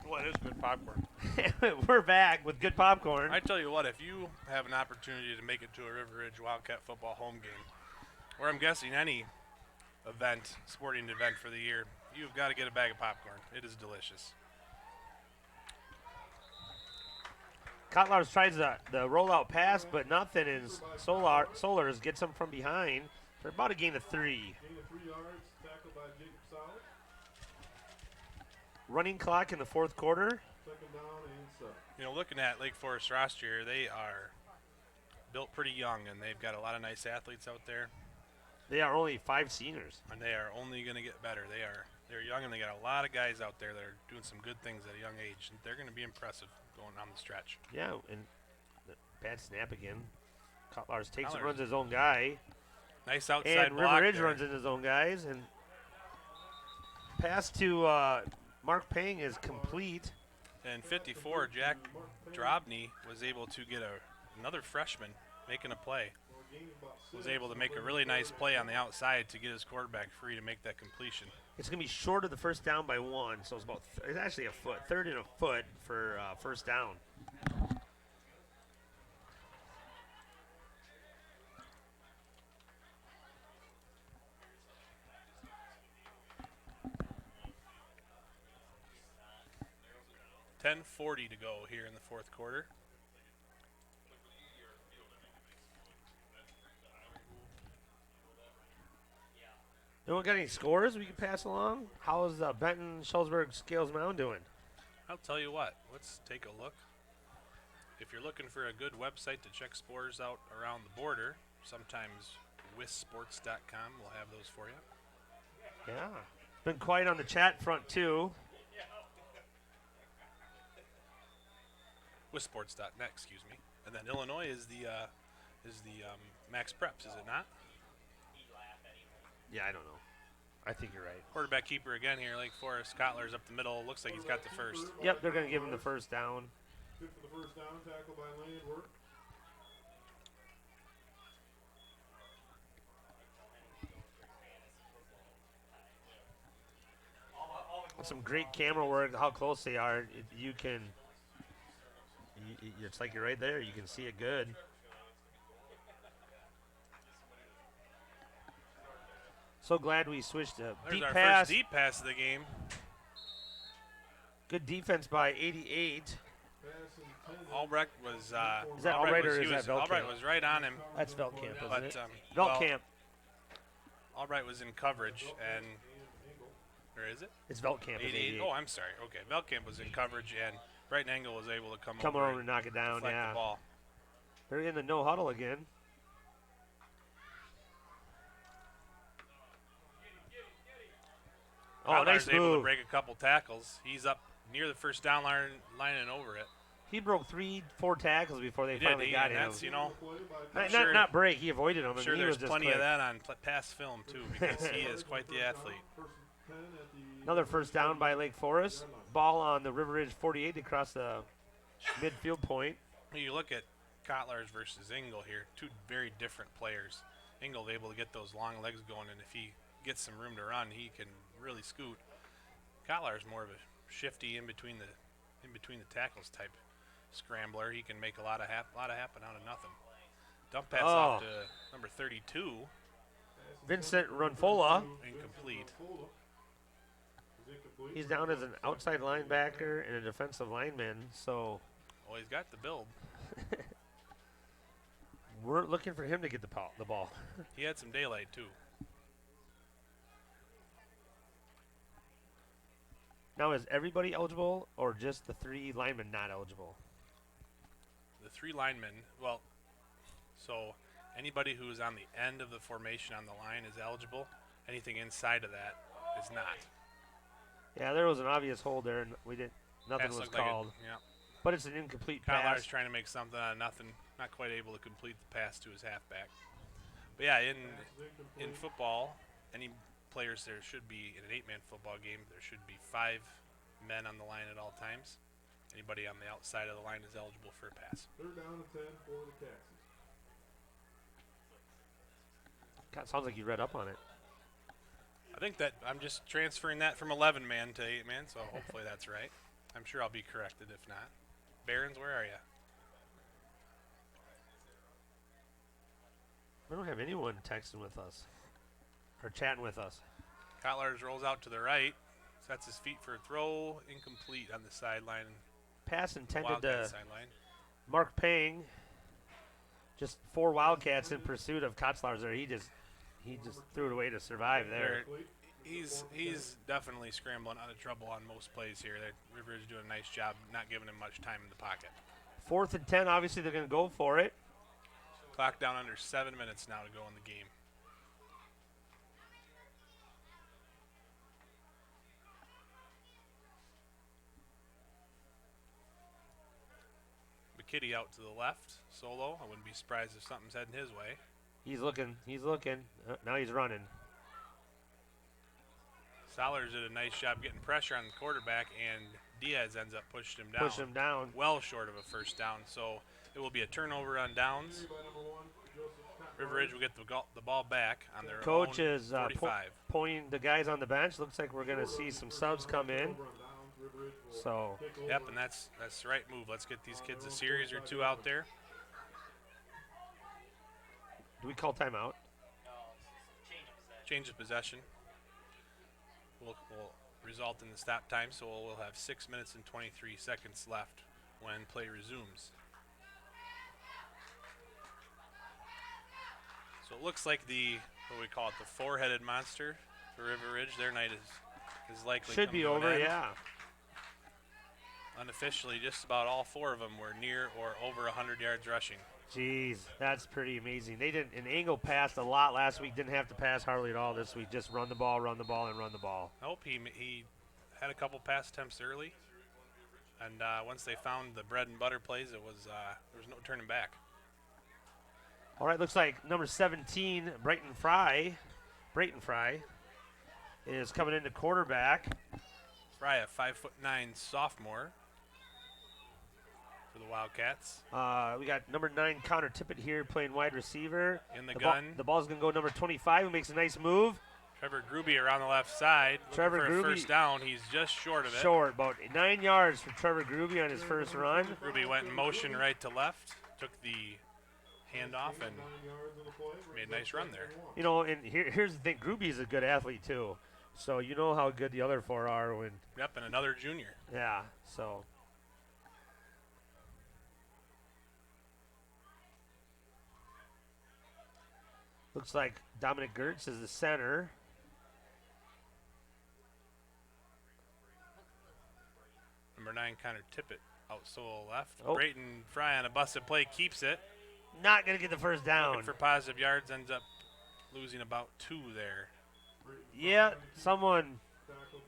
Well, it is good popcorn. We're back with good popcorn. I tell you what, if you have an opportunity to make it to a River Ridge Wildcat football home game, or I'm guessing any event, sporting event for the year, you've got to get a bag of popcorn. It is delicious. Kotlars tries the rollout pass, but nothing. Is Solars gets him from behind for about a gain of 3. Gain of 3 yards, tackled by Jacob Solid. Running clock in the 4th quarter. 2nd down and 7. You know, looking at Lake Forest roster, they are built pretty young, and they've got a lot of nice athletes out there, They are only 5 seniors. and they are only going to get better. They're young, and they got a lot of guys out there that are doing some good things at a young age, and they're going to be impressive going down the stretch. Yeah, and the bad snap again. Kotlars takes and Kotlars. runs his own guy. Nice outside And block River Ridge there. runs in his own guys. And pass to Mark Pang is complete. And 54, Jack Drobny was able to get another freshman making a play. Was able to make a really nice play on the outside to get his quarterback free to make that completion. It's going to be short of the first down by 1, so it's about it's actually a foot, 3rd and a foot for first down. $10:40 to go here in the 4th quarter. Anyone got any scores we can pass along? How is Benton, Schulzberg, Scales Mound doing? I'll tell you what, let's take a look. If you're looking for a good website to check scores out around the border, sometimes wissports.com will have those for you. Yeah. Been quiet on the chat front, too. Wissports.net, excuse me. And then Illinois is the Max Preps, is it not? Yeah, I don't know. I think you're right. Quarterback keeper again here, Lake Forest. Kotler's up the middle. Looks like he's got the first. Yep, they're going to give him the first down. Good for the first down, tackled by Landwork. Some great camera work, how close they are. You can, it's like you're right there. You can see it good. So glad we switched to There's deep our pass. first deep pass of the game. Good defense by 88. Pass intended. Albrecht was. Is that Albright or is that Velkamp? Albright was right on him, That's Velkamp, isn't but it? well, Velkamp. Albright was in coverage, and or is it? It's Velkamp. 88. Oh, I'm sorry. Okay, Velkamp was in coverage, and Brighton Angle was able to come Come over over and knock it down. deflect Yeah. the ball. They're in the no huddle again. Oh, nice Kyler's able to move. break a couple tackles. He's up near the first down line and over it. He broke 3-4 tackles before they He finally did. got And him. that's, you know, Not, sure- not break. He avoided him. I'm and sure he there's was just plenty quick. of that on past film, too, because he is quite the athlete. Another first down by Lake Forest. Ball on the River Ridge 48 across the midfield point. You look at Kotlars versus Engel here, two very different players. Engel's able to get those long legs going, and if he gets some room to run, he can really scoot. Kotlar's more of a shifty in between the tackles type scrambler. He can make a lot happen out of nothing. Dump pass off to number 32, Vincent Runfola. incomplete. He's down as an outside linebacker and a defensive lineman. So Well, he's got the build. we're looking for him to get the ball. He had some daylight too. Now, is everybody eligible or just the 3 linemen not eligible? The 3 linemen, well, so anybody who is on the end of the formation on the line is eligible. Anything inside of that is not. Yeah, there was an obvious hold there, and nothing Pass was looked like called. yeah. But it's an incomplete Kotlar's pass. trying to make something out of nothing, not quite able to complete the pass to his halfback. But yeah, in football, any players there should be, in an 8-man football game, there should be 5 men on the line at all times. Anybody on the outside of the line is eligible for a pass. Third down and 10 for the Caxes. God, sounds like you read up on it. I think that I'm just transferring that from 11-man to 8-man, so hopefully that's right. I'm sure I'll be corrected if not. Barons, where are you? We don't have anyone texting with us or chatting with us. Kotlars rolls out to the right, sets his feet for a throw, incomplete on the sideline. Pass intended Wildcat to sideline. Mark Pang. Just 4 Wildcats in pursuit of Kotzlars there. He just threw it away to survive there. He's definitely scrambling out of trouble on most plays here. That River is doing a nice job not giving him much time in the pocket. 4th and 10, obviously they're going to go for it. Clock down under 7 minutes now to go in the game. McKitty out to the left, solo. I wouldn't be surprised if something's heading his way. He's looking. Now he's running. Solers did a nice job getting pressure on the quarterback, and Diaz ends up pushing him down. Push him down. Well short of a first down, so it will be a turnover on downs. River Ridge will get the ball back on their Coach own is 45. pointing the guys on the bench. Looks like we're going to see some subs come in. So Yep, and that's the right move. Let's get these kids a series or 2 out there. do we call timeout? No, it's change of possession. Change of possession will result in the stop time, so we'll have 6 minutes and 23 seconds left when play resumes. So it looks like what we call it, the 4-headed monster for River Ridge. Their night is likely Should come be to an over, end. yeah. Unofficially, just about all 4 of them were near or over 100 yards rushing. Jeez, that's pretty amazing. They didn't. And Engel passed a lot last week. Didn't have to pass hardly at all this week. Just run the ball, and run the ball. Nope, he had a couple pass attempts early, and once they found the bread and butter plays, there was no turning back. All right, looks like number 17, Brayton Fry, is coming into quarterback. Fry, a 5'9" sophomore for the Wildcats. We got number 9, Connor Tippett here playing wide receiver. In the ball- gun. the ball's going to go number 25, who makes a nice move. Trevor Gruby around the left side. Trevor looking for a Gruby- first down. He's just short of it. Short, about 9 yards for Trevor Gruby on his first run. Gruby went in motion right to left, took the handoff, and 9 yards on the play. made a nice run there. You know, and here's the thing, Gruby's a good athlete too. So you know how good the other 4 are when, Yep, and another junior. yeah, so. Looks like Dominic Gertz is the center. Number 9, Connor Tippett, out solo left. Oh. Brayton Fry on a busted play keeps it. Not going to get the first down. Looking for positive yards, ends up losing about 2 there. Yeah, someone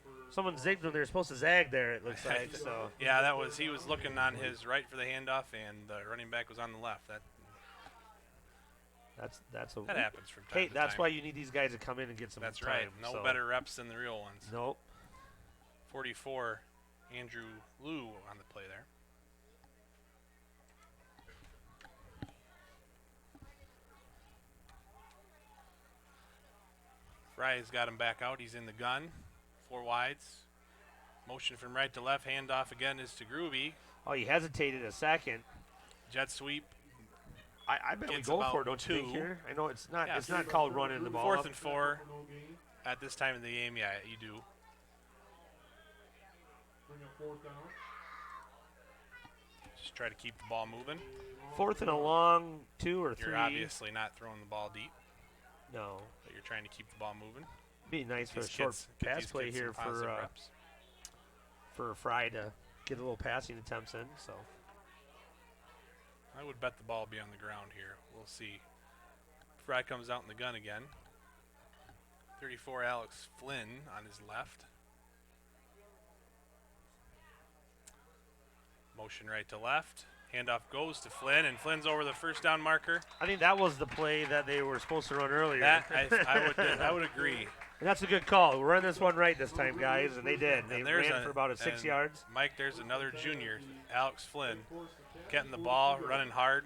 for Someone zigged when they were supposed to zag there, it looks like. So Yeah, he was looking on his right for the handoff, and the running back was on the left. That that's a. happens from time Hey, to that's time. why you need these guys to come in and get some That's time. right. No so. better reps than the real ones. Nope. 44, Andrew Liu on the play there. Fry's got him back out. He's in the gun. 4 wides. Motion from right to left. Handoff again is to Groovy. Oh, he hesitated a second. Jet sweep. I bet we Gets go about for it, don't you think 2. here? I know it's not. Yeah, It's not called running the ball. 4th up. and 4 no gain. at this time in the game. Yeah, you do. Bring up fourth down. Just try to keep the ball moving. 4th and a long 2 or 3. You're obviously not throwing the ball deep, No. but you're trying to keep the ball moving. Be nice for These a short kids- get pass these play kids some here positive reps. for Fry to get a little passing attempts in. So I would bet the ball will be on the ground here. We'll see. Fry comes out in the gun again. 34, Alex Flynn on his left. Motion right to left. Handoff goes to Flynn, and Flynn's over the first down marker. I think that was the play that they were supposed to run earlier. That I would agree. And that's a good call. We're running this one right this time, guys, and they did. They And there's ran for about 6 and yards. Mike, there's another junior, Alex Flynn, getting the ball, running hard,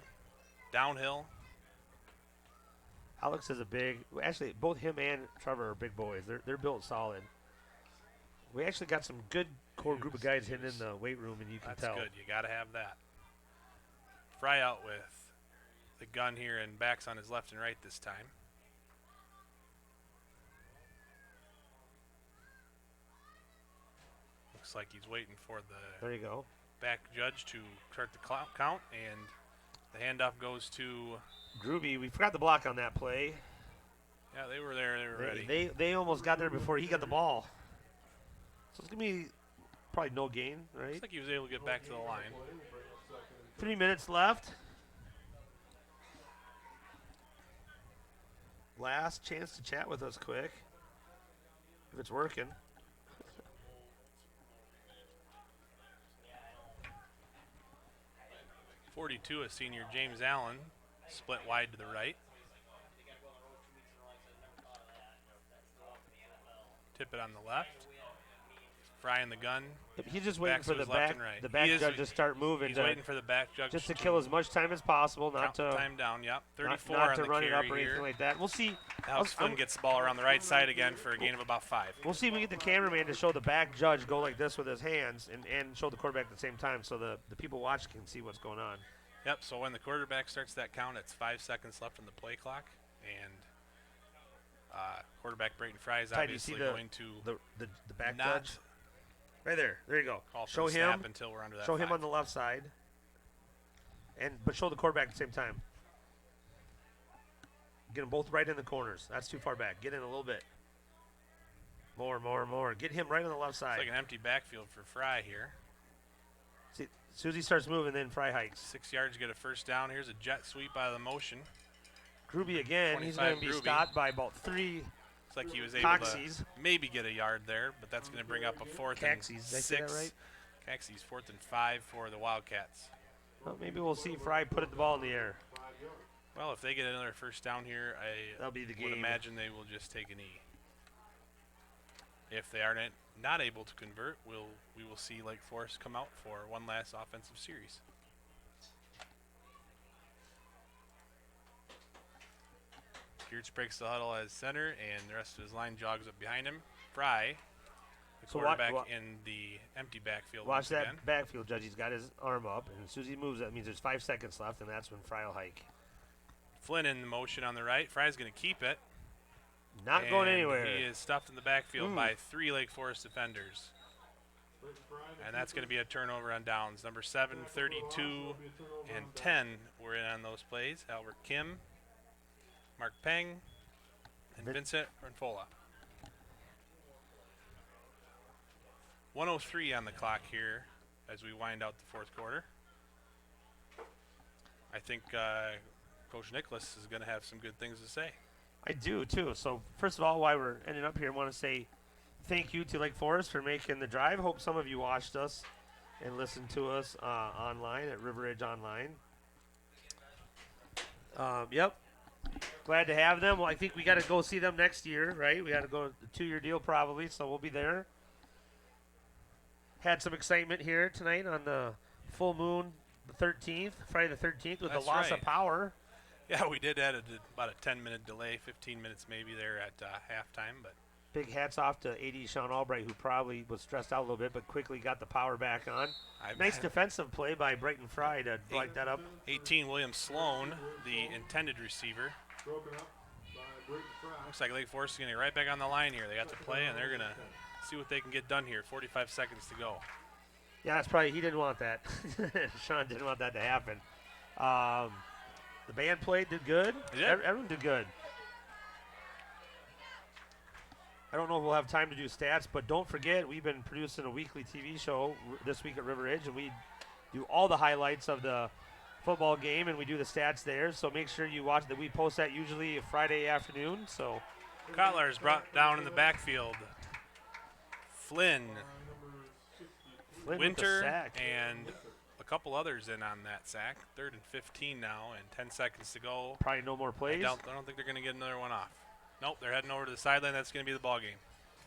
downhill. Alex is a big. Actually, both him and Trevor are big boys. They're built solid. We actually got some good core group of guys hidden in the weight room, and you can That's tell. good. You got to have that. Fry out with the gun here and backs on his left and right this time. Looks like he's waiting for the There you go. back judge to start the count, and the handoff goes to. Groovy, we forgot the block on that play. Yeah, they were there. They were ready. They almost got there before he got the ball. So it's gonna be probably no gain, right? Looks like he was able to get back to the line. 3 minutes left. Last chance to chat with us quick. If it's working. 42, a senior James Allen, split wide to the right. Tip it on the left. Fry in the gun. He's just waiting Backs for to the his left back, and right. the back He is- judge to start moving, He's waiting for the back judge just to kill as much time as possible, not count the to time down. Yep, 34 not on to the run it carry up or anything here. like that. We'll see. Alex Flynn gets the ball around the right side again for a gain of about 5. We'll see if we get the cameraman to show the back judge go like this with his hands and show the quarterback at the same time, so the people watching can see what's going on. Yep, so when the quarterback starts that count, it's 5 seconds left on the play clock, and quarterback Brayton Fry is Ty, do you see obviously going to the back not judge? Right there. There you go. call for Show the snap him. until we're under that Show him 5. on the left side. But show the quarterback at the same time. Get them both right in the corners. That's too far back. Get in a little bit. More. Get him right on the left It's side. like an empty backfield for Fry here. See, as soon as he starts moving, then Fry hikes. 6 yards, get a first down. Here's a jet sweep out of the motion. Groovy again. He's 25 going to be Groovy. stopped by about 3 Looks like he was able Coxies. to maybe get a yard there, but that's going to bring up a 4th and Caxies. Did I say that 6. right? Caxies, 4th and 5 for the Wildcats. Well, maybe we'll see Fry put the ball in the air. Well, if they get another first down here, I That'll be the would game. imagine they will just take a knee. If they are not able to convert, we will see Lake Forest come out for one last offensive series. Geertz breaks the huddle as center, and the rest of his line jogs up behind him. Fry, the So quarterback wa- in the empty backfield Watch once that again. backfield judge. He's got his arm up, and as soon as he moves, that means there's 5 seconds left, and that's when Fry will hike. Flynn in motion on the right. Fry's going to keep it. Not going and anywhere. He is stuffed in the backfield by 3 Lake Forest defenders. And that's going to be a turnover on downs. Number 7, 32, and 10 were in on those plays. Albert Kim, Mark Peng, and Vincent Renfola. 1:03 on the clock here as we wind out the fourth quarter. I think Coach Nicholas is going to have some good things to say. I do too. So first of all, while we're ending up here, I want to say thank you to Lake Forest for making the drive. Hope some of you watched us and listened to us online at River Ridge Online. Yep. Glad to have them. Well, I think we got to go see them next year, right? We got to go the 2-year deal probably, so we'll be there. Had some excitement here tonight on the full moon, the 13th, Friday the 13th, with That's the loss right. of power. Yeah, we did add about a 10-minute delay, 15 minutes maybe there at halftime, but Big hats off to AD Sean Albright, who probably was stressed out a little bit, but quickly got the power back on. Nice defensive play by Brighton Fry to break that up. 18, William Sloan, the intended receiver. Broken up by Britain Fry. Looks like Lake Forest is going to get right back on the line here. They got the play, and they're going to see what they can get done here. 45 seconds to go. Yeah, that's probably, he didn't want that. Sean didn't want that to happen. The band played, did good. They did. Everyone did good. I don't know if we'll have time to do stats, but don't forget, we've been producing a weekly TV show this week at River Ridge, and we do all the highlights of the football game, and we do the stats there. So make sure you watch that. We post that usually Friday afternoon. So Kotler's brought down in the backfield. Flynn, Flynn with the Winter, sack. and a couple others in on that sack. 3rd and 15 now, and 10 seconds to go. Probably no more I plays. don't think they're going to get another one off. Nope, they're heading over to the sideline. That's going to be the ball game.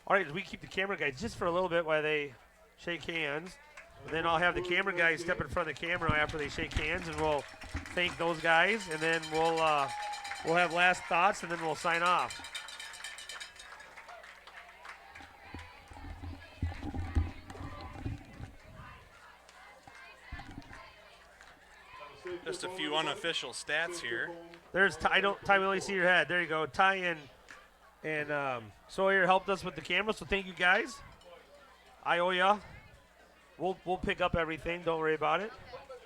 All right, we keep the camera guys just for a little bit while they shake hands. And then I'll have the camera guys step in front of the camera after they shake hands, and we'll thank those guys, and then we'll have last thoughts, and then we'll sign off. Just a few unofficial stats here. There's Ty. Ty, we only see your head. There you go. Ty and Sawyer helped us with the camera, so thank you guys. I owe ya. We'll pick up everything. Don't worry about it.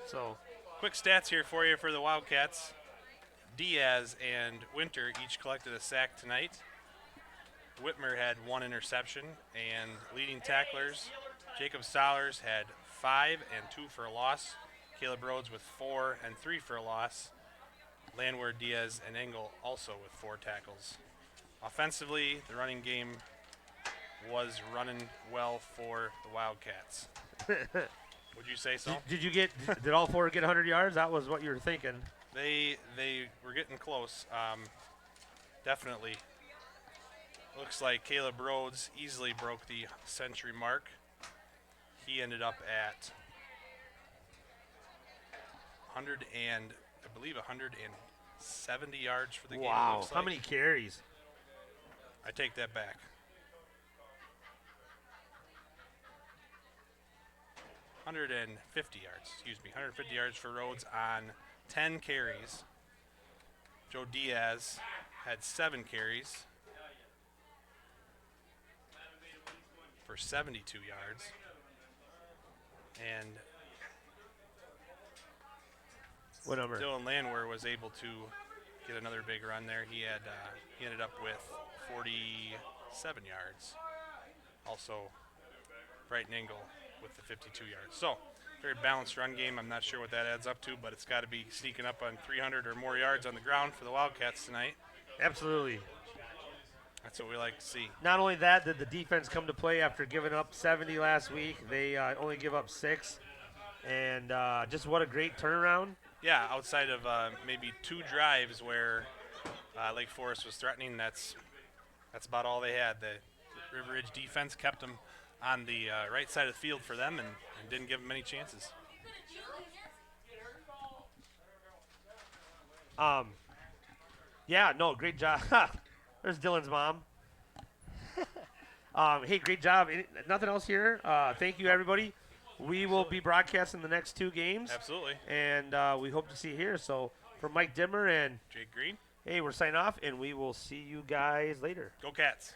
So Quick stats here for you for the Wildcats. Diaz and Winter each collected a sack tonight. Whitmer had 1 interception, and leading tacklers, Jacob Solers had 5 and 2 for a loss. Caleb Rhodes with 4 and 3 for a loss. Landwehr, Diaz, and Engel also with 4 tackles. Offensively, the running game was running well for the Wildcats. Would you say so? did all 4 get 100 yards? That was what you were thinking. They were getting close. Definitely. Looks like Caleb Rhodes easily broke the century mark. He ended up at 170 yards for the game. Wow. Looks How like. many carries? I take that back. 150 yards. Excuse me. 150 yards for Rhodes on 10 carries. Joe Diaz had 7 carries for 72 yards. And What number? Dylan Landwehr was able to get another big run there. He ended up with 47 yards. Also, Brighton Engel with the 52 yards. So, very balanced run game. I'm not sure what that adds up to, but it's got to be sneaking up on 300 or more yards on the ground for the Wildcats tonight. Absolutely. That's what we like to see. Not only that, did the defense come to play after giving up 70 last week. They only give up 6. And just what a great turnaround. Yeah, outside of maybe 2 drives where Lake Forest was threatening, that's about all they had. The River Ridge defense kept them on the right side of the field for them and didn't give them many chances. Yeah, no, great job. There's Dylan's mom. Hey, great job. Nothing else here. Thank you, everybody. We will be broadcasting the next 2 games. Absolutely. And we hope to see you here. So for Mike Dimmer and Jake Green. hey, we're signing off, and we will see you guys later. Go Cats.